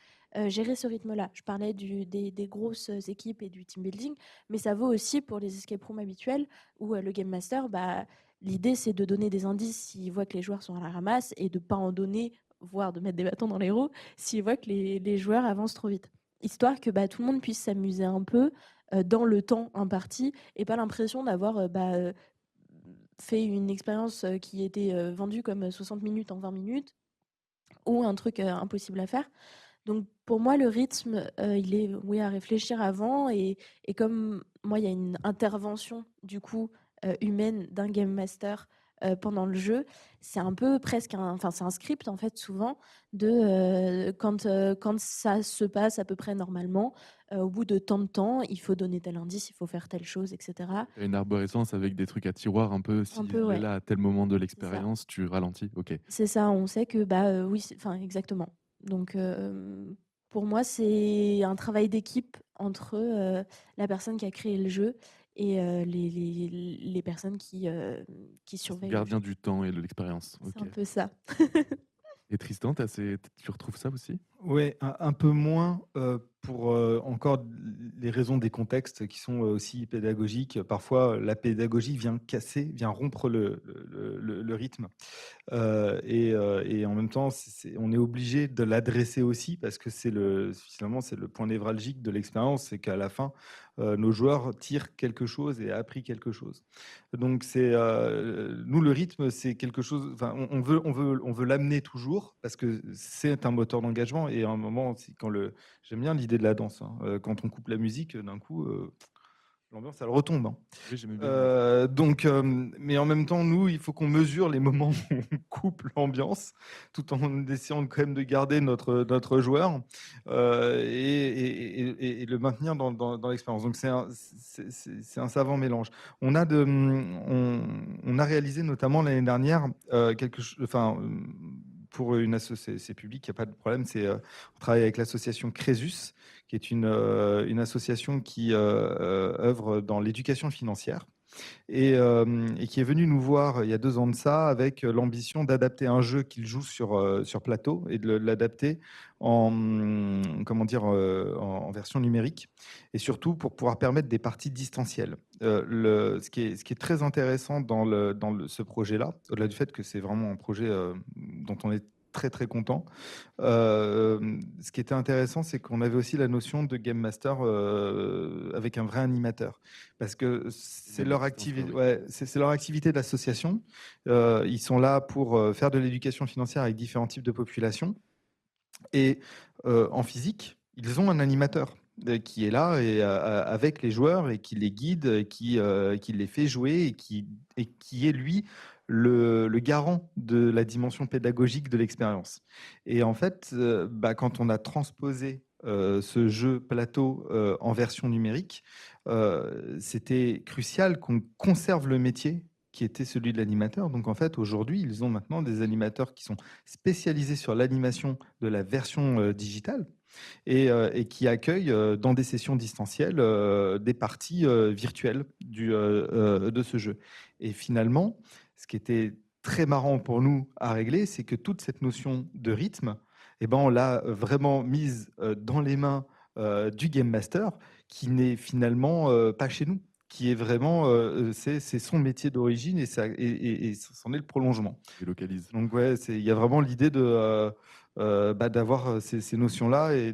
gérer ce rythme-là. Je parlais des grosses équipes et du team building, mais ça vaut aussi pour les escape rooms habituels où le game master, bah, l'idée c'est de donner des indices s'il voit que les joueurs sont à la ramasse et de pas en donner, voire de mettre des bâtons dans les roues s'il voit que les joueurs avancent trop vite. Histoire que bah, tout le monde puisse s'amuser un peu dans le temps imparti et pas l'impression d'avoir fait une expérience qui était vendue comme 60 minutes en 20 minutes ou un truc impossible à faire. Donc pour moi, le rythme, il est oui, à réfléchir avant et comme moi, il y a une intervention du coup humaine d'un game master pendant le jeu, c'est un peu presque c'est un script en fait souvent de quand ça se passe à peu près normalement, au bout de tant de temps, il faut donner tel indice, il faut faire telle chose, etc. T'as une arborescence avec des trucs à tiroir un peu, Un peu, s'il est ouais, là à tel moment de c'est ça. l'expérience, tu ralentis. Ok. C'est ça, on sait que bah oui, enfin exactement. Donc pour moi, c'est un travail d'équipe entre la personne qui a créé le jeu et les personnes qui surveillent le jeu. Gardien du temps et de l'expérience. C'est Ok. un peu ça. Et Tristan, tu retrouves ça aussi? Ouais, un peu moins pour encore les raisons des contextes qui sont aussi pédagogiques. Parfois, la pédagogie vient casser, vient rompre le rythme. Et en même temps, on est obligé de l'adresser aussi parce que finalement, c'est le point névralgique de l'expérience, c'est qu'à la fin, nos joueurs tirent quelque chose et a appris quelque chose. Donc, nous, le rythme, c'est quelque chose, enfin, on veut l'amener toujours parce que c'est un moteur d'engagement et à un moment, j'aime bien l'idée de la danse, hein. Quand on coupe la musique, d'un coup, l'ambiance, elle retombe, hein. Oui, j'aimais bien l'image. Donc, mais en même temps, nous, il faut qu'on mesure les moments où on coupe l'ambiance, tout en essayant quand même de garder notre joueur et le maintenir dans l'expérience. Donc, c'est un savant mélange. On a réalisé notamment l'année dernière quelque chose, enfin, pour une association, c'est public, il n'y a pas de problème. On travaille avec l'association Crésus, qui est une association qui œuvre dans l'éducation financière. et qui est venu nous voir il y a 2 ans de ça avec l'ambition d'adapter un jeu qu'il joue sur plateau et de l'adapter comment dire, en version numérique et surtout pour pouvoir permettre des parties distancielles. Ce qui est très intéressant ce projet-là, au-delà du fait que c'est vraiment un projet dont on est très très content. Ce qui était intéressant, c'est qu'on avait aussi la notion de game master avec un vrai animateur, parce que c'est leur activité, ouais, c'est leur activité d'association. Ils sont là pour faire de l'éducation financière avec différents types de populations, et en physique, ils ont un animateur qui est là et avec les joueurs et qui les guide, qui les fait jouer et qui est lui le garant de la dimension pédagogique de l'expérience. Et en fait, quand on a transposé ce jeu plateau en version numérique, c'était crucial qu'on conserve le métier qui était celui de l'animateur. Donc en fait, aujourd'hui, ils ont maintenant des animateurs qui sont spécialisés sur l'animation de la version digitale et qui accueillent dans des sessions distancielles des parties virtuelles de ce jeu. Et finalement, ce qui était très marrant pour nous à régler, c'est que toute cette notion de rythme, eh ben, on l'a vraiment mise dans les mains du Game Master, qui n'est finalement pas chez nous, qui est vraiment, c'est son métier d'origine et c'en est le prolongement. Et localise. Donc ouais, il y a vraiment l'idée d'avoir ces notions-là et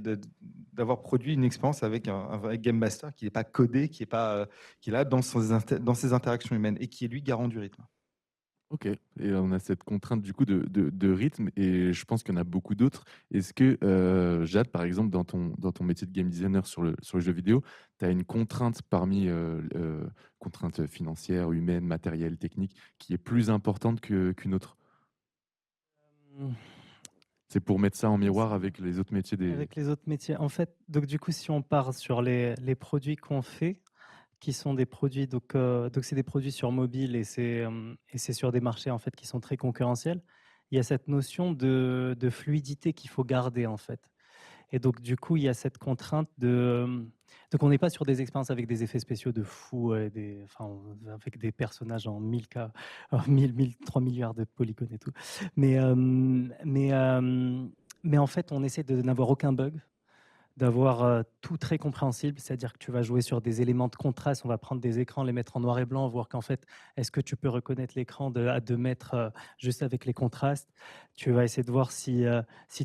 d'avoir produit une expérience avec un vrai Game Master qui n'est pas codé, qui est là dans ses interactions humaines et qui est lui garant du rythme. Ok, et on a cette contrainte du coup de rythme, et je pense qu'il y en a beaucoup d'autres. Est-ce que, Jade, par exemple, dans ton métier de game designer sur le jeu vidéo, tu as une contrainte parmi contraintes financières, humaines, matérielles, techniques, qui est plus importante qu'une autre? Mmh, C'est pour mettre ça en miroir avec les autres métiers des... Avec les autres métiers, en fait, donc du coup, si on part sur les produits qu'on fait, qui sont des produits, donc c'est des produits sur mobile et c'est sur des marchés en fait qui sont très concurrentiels. Il y a cette notion de fluidité qu'il faut garder en fait. Et donc du coup, il y a cette contrainte donc on n'est pas sur des expériences avec des effets spéciaux de fou, avec des personnages en 1000K, en 3 milliards de polygones et tout. Mais, mais en fait, on essaie de n'avoir aucun bug, d'avoir tout très compréhensible, c'est-à-dire que tu vas jouer sur des éléments de contraste, on va prendre des écrans, les mettre en noir et blanc, voir qu'en fait, est-ce que tu peux reconnaître l'écran à 2 mètres juste avec les contrastes. Tu vas essayer de voir si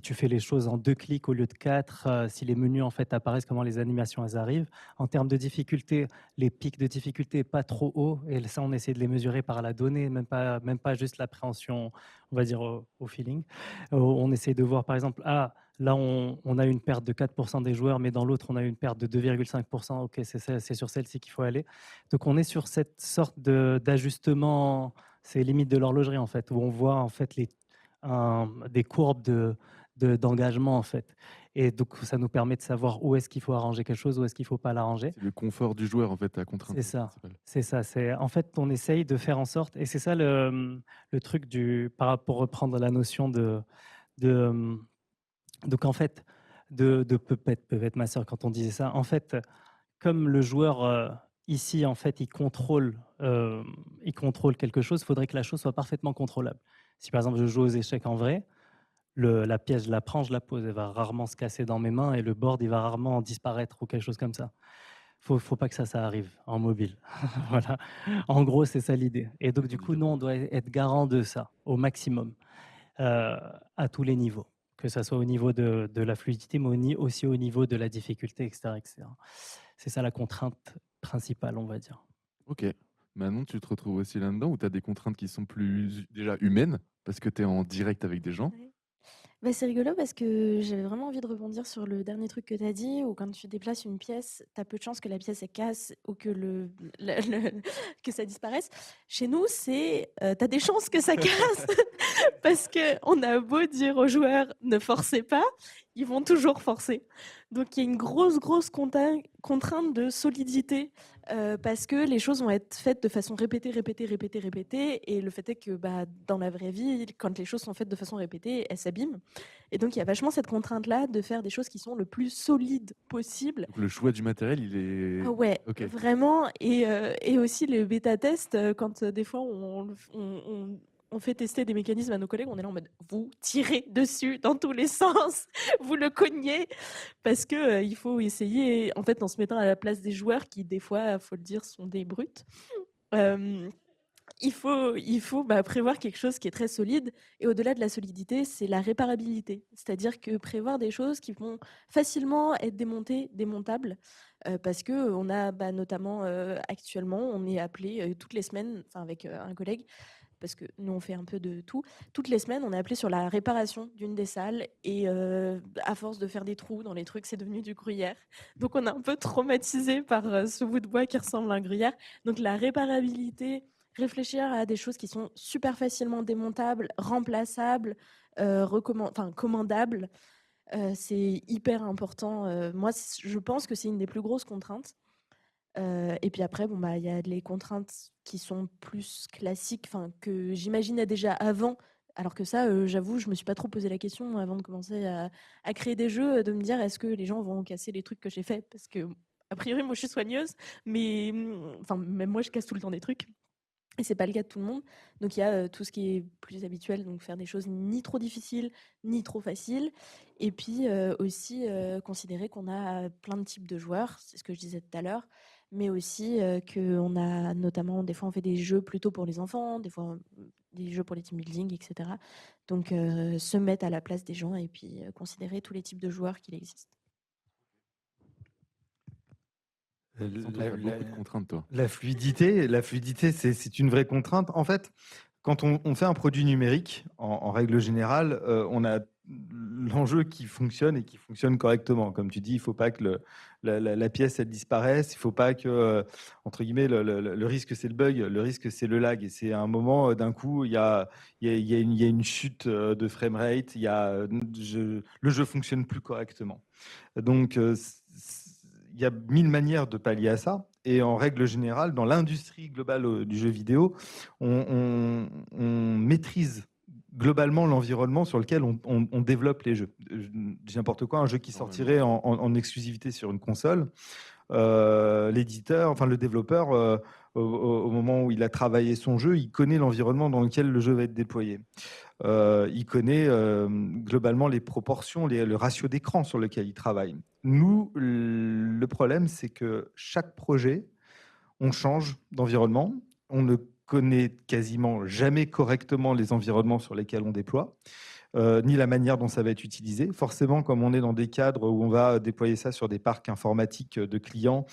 tu fais les choses en 2 clics au lieu de 4, si les menus en fait apparaissent, comment les animations elles arrivent. En termes de difficulté, les pics de difficulté pas trop hauts, et ça on essaie de les mesurer par la donnée, même pas juste l'appréhension, on va dire au feeling. On essaie de voir par exemple, là, on a une perte de 4% des joueurs, mais dans l'autre, on a une perte de 2,5%. OK, c'est sur celle-ci qu'il faut aller. Donc, on est sur cette sorte d'ajustement, c'est limite de l'horlogerie, en fait, où on voit en fait des courbes d'engagement, en fait. Et donc, ça nous permet de savoir où est-ce qu'il faut arranger quelque chose, où est-ce qu'il ne faut pas l'arranger. C'est le confort du joueur, en fait, ta contrainte C'est ça. principale. C'est ça. En fait, on essaye de faire en sorte, et c'est ça le truc pour reprendre la notion de donc en fait, de Puppet Master, quand on disait ça, en fait, comme le joueur ici, en fait, il contrôle quelque chose, il faudrait que la chose soit parfaitement contrôlable. Si par exemple je joue aux échecs en vrai, la pièce, je la prends, je la pose, elle va rarement se casser dans mes mains et le board, il va rarement disparaître ou quelque chose comme ça. Faut pas que ça arrive en mobile. Voilà. En gros, c'est ça l'idée. Et donc du coup, nous, on doit être garant de ça au maximum, à tous les niveaux, que ça soit au niveau de la fluidité, mais aussi au niveau de la difficulté, etc., etc. C'est ça la contrainte principale, on va dire. Ok. Manon, tu te retrouves aussi là-dedans, ou tu as des contraintes qui sont plus déjà humaines, parce que tu es en direct avec des gens? Ouais. Bah, c'est rigolo parce que j'avais vraiment envie de rebondir sur le dernier truc que tu as dit, où quand tu déplaces une pièce, tu as peu de chances que la pièce elle casse ou que, que ça disparaisse. Chez nous, tu as des chances que ça casse parce qu'on a beau dire aux joueurs ne forcez pas, ils vont toujours forcer. Donc il y a une grosse contrainte de solidité parce que les choses vont être faites de façon répétée, répétée, répétée, répétée. Et le fait est que dans la vraie vie, quand les choses sont faites de façon répétée, elles s'abîment. Et donc il y a vachement cette contrainte-là de faire des choses qui sont le plus solides possible. Donc, le choix du matériel, il est... Ah ouais, Ok. vraiment. Et aussi les bêta-tests, quand des fois on fait tester des mécanismes à nos collègues, on est là en mode vous tirez dessus dans tous les sens, vous le cognez, parce que il faut essayer, en fait, en se mettant à la place des joueurs qui, des fois, faut le dire, sont des brutes. euh, il faut prévoir quelque chose qui est très solide. Et au-delà de la solidité, c'est la réparabilité. C'est-à-dire que prévoir des choses qui vont facilement être démontées, démontables. Parce qu'on a notamment actuellement, on est appelé toutes les semaines, enfin avec un collègue, parce que nous on fait un peu de tout. Toutes les semaines, on est appelé sur la réparation d'une des salles. Et à force de faire des trous dans les trucs, c'est devenu du gruyère. Donc on est un peu traumatisé par ce bout de bois qui ressemble à un gruyère. Donc la réparabilité, réfléchir à des choses qui sont super facilement démontables, remplaçables, commandables, c'est hyper important. Moi, je pense que c'est une des plus grosses contraintes. Et puis après, il y a les contraintes qui sont plus classiques, que j'imaginais déjà avant. Alors que ça, j'avoue, je me suis pas trop posé la question avant de commencer à créer des jeux, de me dire est-ce que les gens vont casser les trucs que j'ai faits, parce que a priori, moi, je suis soigneuse, mais même moi, je casse tout le temps des trucs. Et c'est pas le cas de tout le monde. Donc il y a tout ce qui est plus habituel, donc faire des choses ni trop difficiles, ni trop faciles. Et puis aussi considérer qu'on a plein de types de joueurs, c'est ce que je disais tout à l'heure, mais aussi qu'on a notamment, des fois on fait des jeux plutôt pour les enfants, des fois des jeux pour les team building, etc. Donc se mettre à la place des gens et puis considérer tous les types de joueurs qu'il existe. Sans toi, t'as beaucoup de contraintes, toi. La fluidité, c'est une vraie contrainte. En fait, quand on fait un produit numérique, en règle générale, on a l'enjeu qui fonctionne et qui fonctionne correctement. Comme tu dis, il ne faut pas que la pièce elle disparaisse, il ne faut pas que, entre guillemets, le risque c'est le bug, le risque c'est le lag. Et c'est à un moment, d'un coup, il y a une chute de framerate, le jeu fonctionne plus correctement. Donc, il y a 1000 manières de pallier à ça. Et en règle générale, dans l'industrie globale du jeu vidéo, on maîtrise globalement l'environnement sur lequel on développe les jeux. Je dis n'importe quoi, un jeu qui sortirait en exclusivité sur une console, l'éditeur, enfin le développeur, au moment où il a travaillé son jeu, il connaît l'environnement dans lequel le jeu va être déployé. Il connaît globalement les proportions, le ratio d'écran sur lequel il travaille. Nous, le problème, c'est que chaque projet, on change d'environnement, on ne connaît quasiment jamais correctement les environnements sur lesquels on déploie. Ni la manière dont ça va être utilisé. Forcément, comme on est dans des cadres où on va déployer ça sur des parcs informatiques de clients,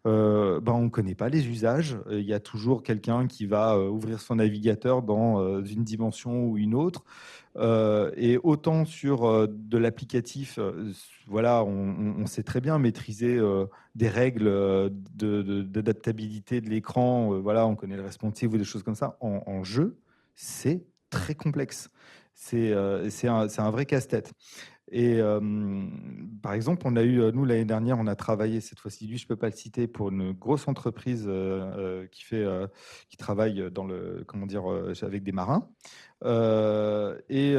on ne connaît pas les usages. Il y a toujours quelqu'un qui va ouvrir son navigateur dans une dimension ou une autre. Et autant sur de l'applicatif, voilà, on sait très bien maîtriser des règles d'adaptabilité de l'écran. Voilà, on connaît le responsive ou des choses comme ça. En jeu, c'est très complexe. C'est un vrai casse-tête. Et par exemple, on a eu, nous, l'année dernière, on a travaillé, cette fois-ci, lui, je ne peux pas le citer, pour une grosse entreprise qui travaille avec des marins. Et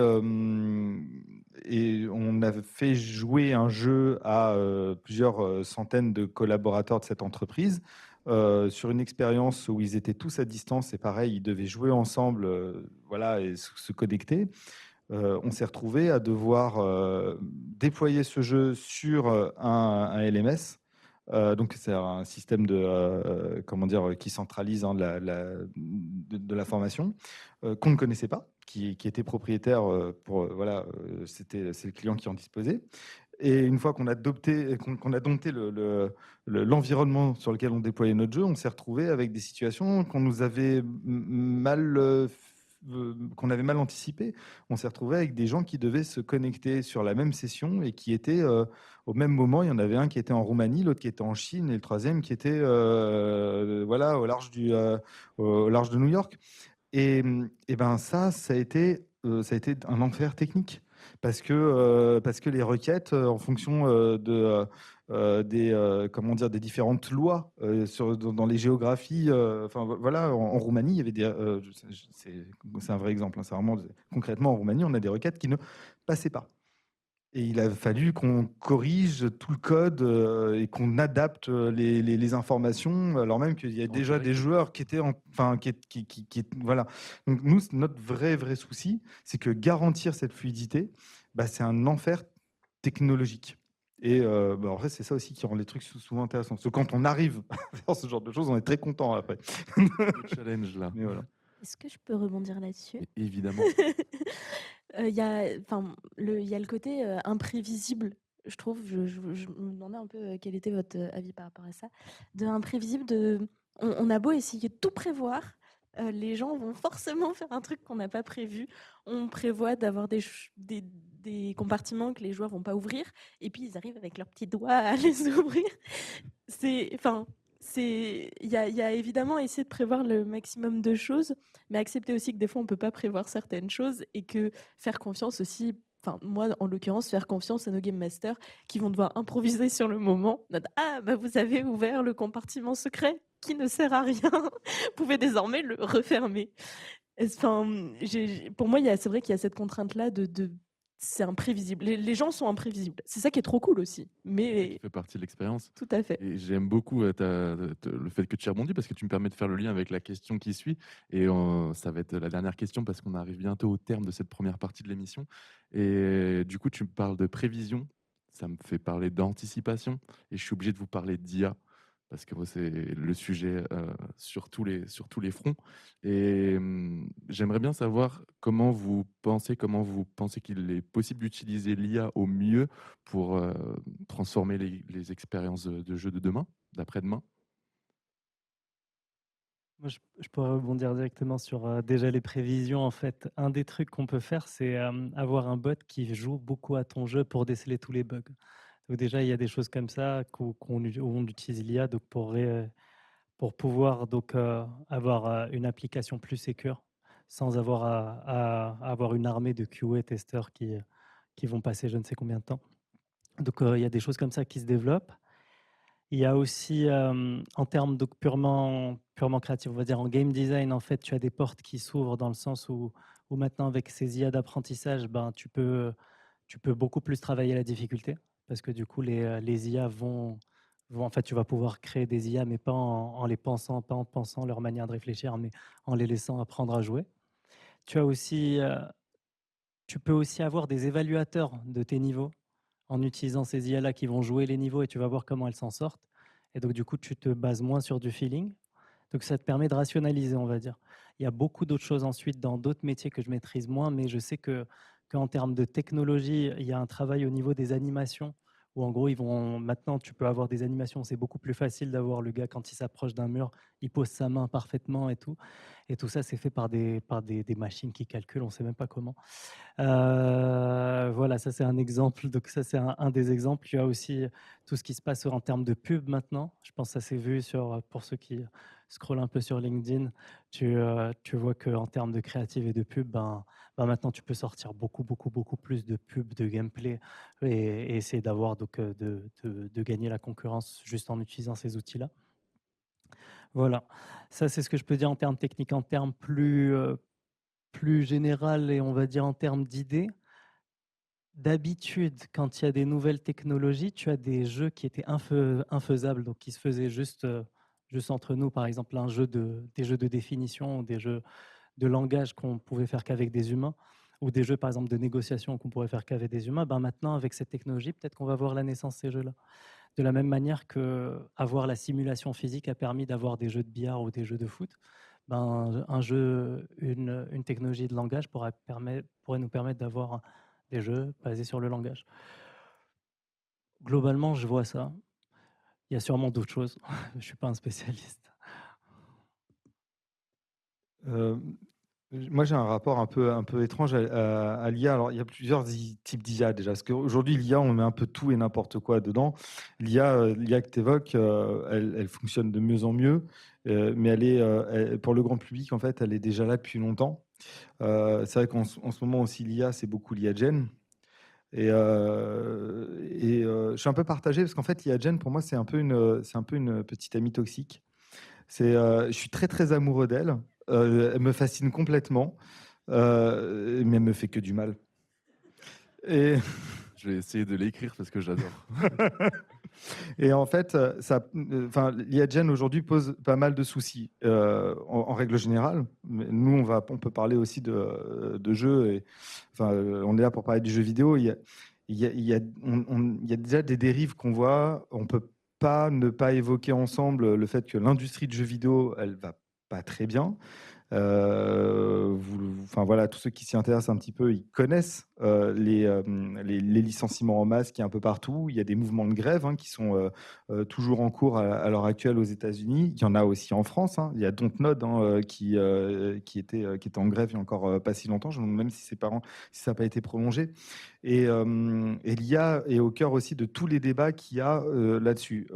on a fait jouer un jeu à plusieurs centaines de collaborateurs de cette entreprise. Sur une expérience où ils étaient tous à distance et pareil, ils devaient jouer ensemble, voilà, et se connecter. On s'est retrouvé à devoir déployer ce jeu sur un LMS. Donc c'est un système qui centralise de l'information qu'on ne connaissait pas, qui était propriétaire c'est le client qui en disposait. Et une fois qu'on a dompté l'environnement sur lequel on déployait notre jeu, on s'est retrouvé avec des situations qu'on avait mal anticipées. On s'est retrouvé avec des gens qui devaient se connecter sur la même session et qui étaient au même moment. Il y en avait un qui était en Roumanie, l'autre qui était en Chine et le troisième qui était au large de New York. Et ça a été un enfer technique. parce que les requêtes, en fonction des différentes lois dans les géographies, voilà, en Roumanie, il y avait c'est un vrai exemple, hein, c'est vraiment concrètement en Roumanie, on a des requêtes qui ne passaient pas. Et il a fallu qu'on corrige tout le code et qu'on adapte les informations, alors même qu'il y a déjà des joueurs qui étaient, voilà. Donc nous, notre vrai souci, c'est que garantir cette fluidité, c'est un enfer technologique. Et en vrai, c'est ça aussi qui rend les trucs souvent intéressants. Parce que quand on arrive à faire ce genre de choses, on est très content après. Le challenge là. Mais voilà. Est-ce que je peux rebondir là-dessus? Évidemment. Il y a le côté imprévisible, je trouve. Je me demandais un peu quel était votre avis par rapport à ça. De imprévisible, on a beau essayer de tout prévoir, les gens vont forcément faire un truc qu'on n'a pas prévu. On prévoit d'avoir des compartiments que les joueurs vont pas ouvrir, et puis ils arrivent avec leurs petits doigts à les ouvrir. Il y a évidemment essayer de prévoir le maximum de choses, mais accepter aussi que des fois on peut pas prévoir certaines choses et que faire confiance aussi, moi en l'occurrence, faire confiance à nos game masters qui vont devoir improviser sur le moment. Ah bah vous avez ouvert le compartiment secret qui ne sert à rien, vous pouvez désormais le refermer. Pour moi, c'est vrai qu'il y a cette contrainte-là c'est imprévisible. Les gens sont imprévisibles. C'est ça qui est trop cool aussi. Mais Ça fait partie de l'expérience. tout à fait. Et j'aime beaucoup le fait que tu y rebondis parce que tu me permets de faire le lien avec la question qui suit. Et ça va être la dernière question parce qu'on arrive bientôt au terme de cette première partie de l'émission. Et du coup, tu me parles de prévision. Ça me fait parler d'anticipation. Et je suis obligé de vous parler d'IA parce que c'est le sujet sur tous les fronts. Et j'aimerais bien savoir comment vous pensez qu'il est possible d'utiliser l'IA au mieux pour transformer les expériences de jeu de demain, d'après-demain. Moi, je pourrais rebondir directement sur déjà les prévisions. En fait, un des trucs qu'on peut faire, c'est avoir un bot qui joue beaucoup à ton jeu pour déceler tous les bugs. Donc déjà, il y a des choses comme ça où on utilise l'IA donc pour pouvoir avoir une application plus sécure sans avoir à avoir une armée de QA testeurs qui vont passer je ne sais combien de temps. Donc il y a des choses comme ça qui se développent. Il y a aussi, en termes donc purement créatifs, on va dire en game design, en fait, tu as des portes qui s'ouvrent dans le sens où maintenant avec ces IA d'apprentissage, tu peux beaucoup plus travailler la difficulté parce que du coup les IA en fait, tu vas pouvoir créer des IA, mais pas en les pensant, pas en pensant leur manière de réfléchir, mais en les laissant apprendre à jouer. Tu as aussi, tu peux aussi avoir des évaluateurs de tes niveaux en utilisant ces IA-là qui vont jouer les niveaux et tu vas voir comment elles s'en sortent. Et donc, du coup, tu te bases moins sur du feeling. Donc, ça te permet de rationaliser, on va dire. Il y a beaucoup d'autres choses ensuite dans d'autres métiers que je maîtrise moins, mais je sais qu'en termes de technologie, il y a un travail au niveau des animations où en gros, maintenant, tu peux avoir des animations. C'est beaucoup plus facile d'avoir le gars quand il s'approche d'un mur, il pose sa main parfaitement et tout. Et tout ça, c'est fait par des machines qui calculent, on ne sait même pas comment. Voilà, ça c'est un exemple. Donc ça c'est un des exemples. Il y a aussi tout ce qui se passe en termes de pub maintenant. Je pense que ça s'est vu pour ceux qui scrollent un peu sur LinkedIn. Tu vois qu'en termes de créative et de pub, maintenant tu peux sortir beaucoup plus de pubs, de gameplay et essayer d'avoir de gagner la concurrence juste en utilisant ces outils-là. Voilà, ça c'est ce que je peux dire en termes techniques, en termes plus général et on va dire en termes d'idées. D'habitude, quand il y a des nouvelles technologies, tu as des jeux qui étaient infaisables, donc qui se faisaient juste entre nous, par exemple des jeux de définition ou des jeux de langage qu'on pouvait faire qu'avec des humains, ou des jeux par exemple de négociation qu'on pourrait faire qu'avec des humains. Maintenant, avec cette technologie, peut-être qu'on va voir la naissance de ces jeux-là. De la même manière que avoir la simulation physique a permis d'avoir des jeux de billard ou des jeux de foot, une technologie de langage pourrait nous permettre d'avoir des jeux basés sur le langage. Globalement, je vois ça. Il y a sûrement d'autres choses. Je ne suis pas un spécialiste. Moi, j'ai un rapport un peu étrange à l'IA. Alors, il y a plusieurs types d'IA déjà. Parce qu'aujourd'hui, l'IA, on met un peu tout et n'importe quoi dedans. L'IA que tu évoques, elle fonctionne de mieux en mieux. Mais pour le grand public, en fait, elle est déjà là depuis longtemps. C'est vrai qu'en ce moment aussi, l'IA, c'est beaucoup l'IA Gen. Je suis un peu partagé parce qu'en fait, l'IA Gen, pour moi, c'est un peu une petite amie toxique. Je suis très, très amoureux d'elle. Elle me fascine complètement, mais elle me fait que du mal. Et, Je vais essayer de l'écrire parce que j'adore. et en fait, l'IA Gen aujourd'hui pose pas mal de soucis en règle générale. Mais nous, on peut parler aussi de jeux. On est là pour parler du jeu vidéo. Il y a déjà des dérives qu'on voit. On peut pas ne pas évoquer ensemble le fait que l'industrie de jeux vidéo, elle va pas très bien. Enfin voilà, tous ceux qui s'y intéressent un petit peu, ils connaissent les licenciements en masse qui est un peu partout. Il y a des mouvements de grève qui sont toujours en cours à l'heure actuelle aux États-Unis. Il y en a aussi en France. Il y a Dontnod qui était en grève il y a encore pas si longtemps. Je me demande même si si ça n'a pas été prolongé. Et l'IA est au cœur aussi de tous les débats qu'il y a là-dessus.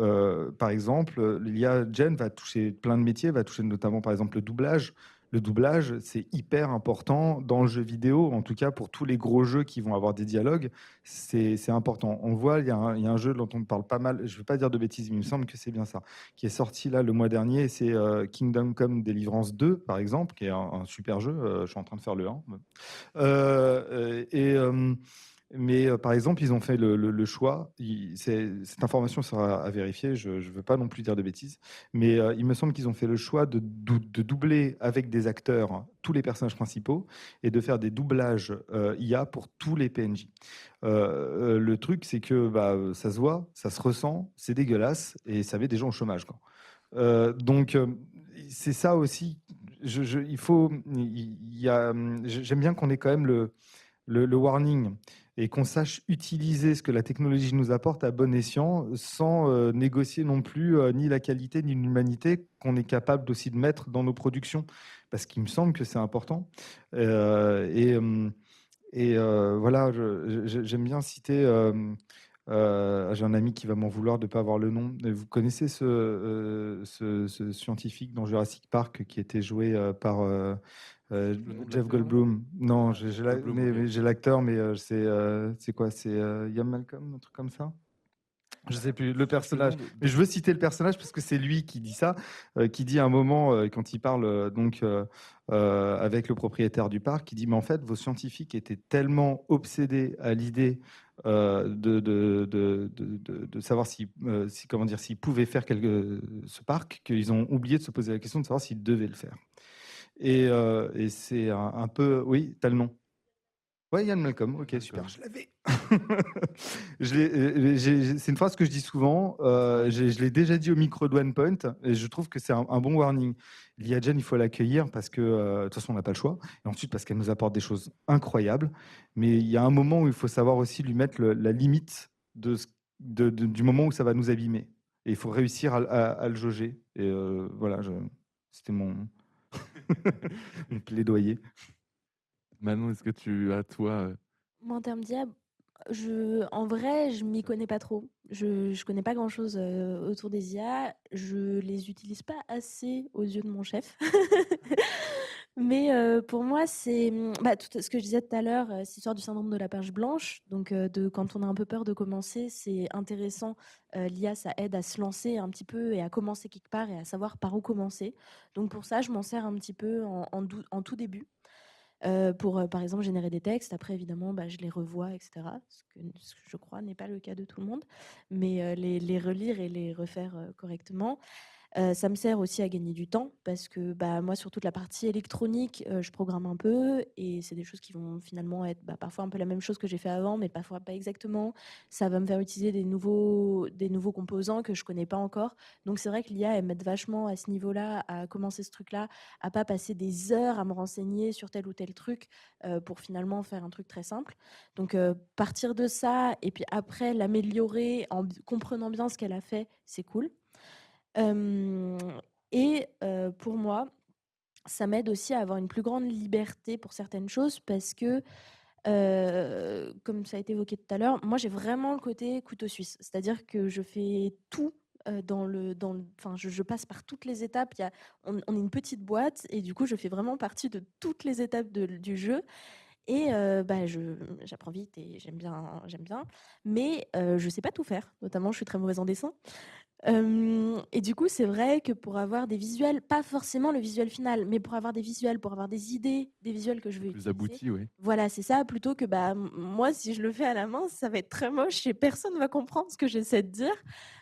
Par exemple, l'IA Gen va toucher plein de métiers, va toucher notamment par exemple le doublage. Le doublage, c'est hyper important dans le jeu vidéo, en tout cas pour tous les gros jeux qui vont avoir des dialogues, c'est important. On voit, il y a un jeu dont on parle pas mal, je ne veux pas dire de bêtises, mais il me semble que c'est bien ça, qui est sorti là le mois dernier, c'est Kingdom Come Deliverance 2, par exemple, qui est un super jeu, je suis en train de faire le 1. Mais par exemple, ils ont fait le choix, cette information sera à vérifier, je ne veux pas non plus dire de bêtises, mais il me semble qu'ils ont fait le choix de doubler avec des acteurs tous les personnages principaux et de faire des doublages IA pour tous les PNJ. Le truc, c'est que ça se voit, ça se ressent, c'est dégueulasse et ça met des gens au chômage, quoi. Donc, c'est ça aussi. J'aime bien qu'on ait quand même le warning et qu'on sache utiliser ce que la technologie nous apporte à bon escient sans négocier non plus ni la qualité ni l'humanité qu'on est capable aussi de mettre dans nos productions. Parce qu'il me semble que c'est important. Voilà, j'aime bien citer... j'ai un ami qui va m'en vouloir de ne pas avoir le nom. Vous connaissez ce scientifique dans Jurassic Park qui était joué par Le nom de Jeff l'acteur, Goldblum? Non, Goldblum, ok. mais j'ai l'acteur, mais c'est quoi? C'est Ian Malcolm, un truc comme ça? Je sais plus le Cherche le nom personnage, mais je veux citer le personnage parce que c'est lui qui dit ça, qui dit à un moment quand il parle avec le propriétaire du parc, qui dit mais en fait vos scientifiques étaient tellement obsédés à l'idée de savoir comment dire s'ils pouvaient faire ce parc qu'ils ont oublié de se poser la question de savoir s'ils devaient le faire. Et c'est un peu oui, t'as le nom. Ouais, Ian Malcolm, ok, super, je l'avais. C'est une phrase que je dis souvent, je l'ai déjà dit au micro de OnePoint, et je trouve que c'est un bon warning. L'IA Gen, il faut l'accueillir parce que, de toute façon, on n'a pas le choix, et ensuite parce qu'elle nous apporte des choses incroyables, mais il y a un moment où il faut savoir aussi lui mettre la limite du moment où ça va nous abîmer. Et il faut réussir à le jauger. Et voilà, c'était mon plaidoyer. Manon, est-ce que tu as, toi, Moi, en termes d'IA, en vrai, je m'y connais pas trop. Je connais pas grand-chose autour des IA. Je les utilise pas assez aux yeux de mon chef. Mais pour moi, c'est tout ce que je disais tout à l'heure, cette histoire du syndrome de la page blanche. Donc, quand on a un peu peur de commencer, c'est intéressant. L'IA, ça aide à se lancer un petit peu et à commencer quelque part et à savoir par où commencer. Donc, pour ça, je m'en sers un petit peu en tout début. Pour, par exemple, générer des textes. Après, évidemment, je les revois, etc. Ce que je crois n'est pas le cas de tout le monde. Mais les relire et les refaire correctement. Ça me sert aussi à gagner du temps parce que moi, sur toute la partie électronique, je programme un peu et c'est des choses qui vont finalement être parfois un peu la même chose que j'ai fait avant, mais parfois pas exactement. Ça va me faire utiliser des nouveaux composants que je connais pas encore. Donc c'est vrai que l'IA, elle m'aide vachement à ce niveau-là, à commencer ce truc-là, à pas passer des heures à me renseigner sur tel ou tel truc pour finalement faire un truc très simple. Donc partir de ça et puis après l'améliorer en comprenant bien ce qu'elle a fait, c'est cool. Pour moi, ça m'aide aussi à avoir une plus grande liberté pour certaines choses parce que, comme ça a été évoqué tout à l'heure, moi j'ai vraiment le côté couteau suisse. C'est-à-dire que je fais tout enfin, je passe par toutes les étapes. On est une petite boîte et du coup, je fais vraiment partie de toutes les étapes du jeu. Et j'apprends vite et j'aime bien, mais je sais pas tout faire. Notamment, je suis très mauvaise en dessin. Et du coup, c'est vrai que pour avoir des visuels, pas forcément le visuel final, mais pour avoir des visuels, pour avoir des idées, des visuels que je veux Plus utiliser, abouti, oui. voilà, c'est ça, plutôt que moi, si je le fais à la main, ça va être très moche et personne va comprendre ce que j'essaie de dire.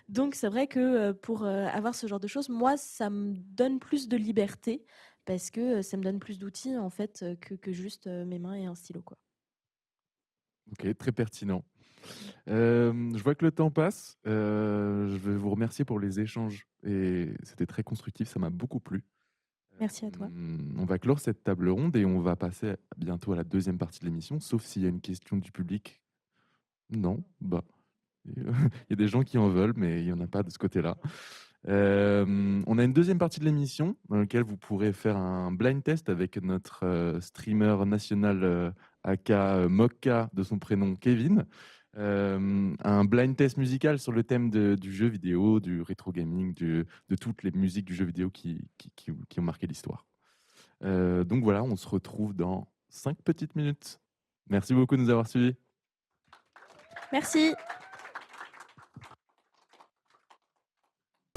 Donc, c'est vrai que pour avoir ce genre de choses, moi, ça me donne plus de liberté parce que ça me donne plus d'outils en fait que juste mes mains et un stylo, quoi. Ok, très pertinent. Je vois que le temps passe. Je vais vous remercier pour les échanges et c'était très constructif, ça m'a beaucoup plu. Merci à toi. On va clore cette table ronde et on va passer bientôt à la deuxième partie de l'émission, sauf s'il y a une question du public. Non, bah, il y a des gens qui en veulent, mais il n'y en a pas de ce côté-là. On a une deuxième partie de l'émission dans laquelle vous pourrez faire un blind test avec notre streamer national aka Mokka de son prénom Kevin. Un blind test musical sur le thème du jeu vidéo, du rétro gaming, de toutes les musiques du jeu vidéo qui ont marqué l'histoire. Donc voilà, on se retrouve dans 5 petites minutes. Merci beaucoup de nous avoir suivis. Merci.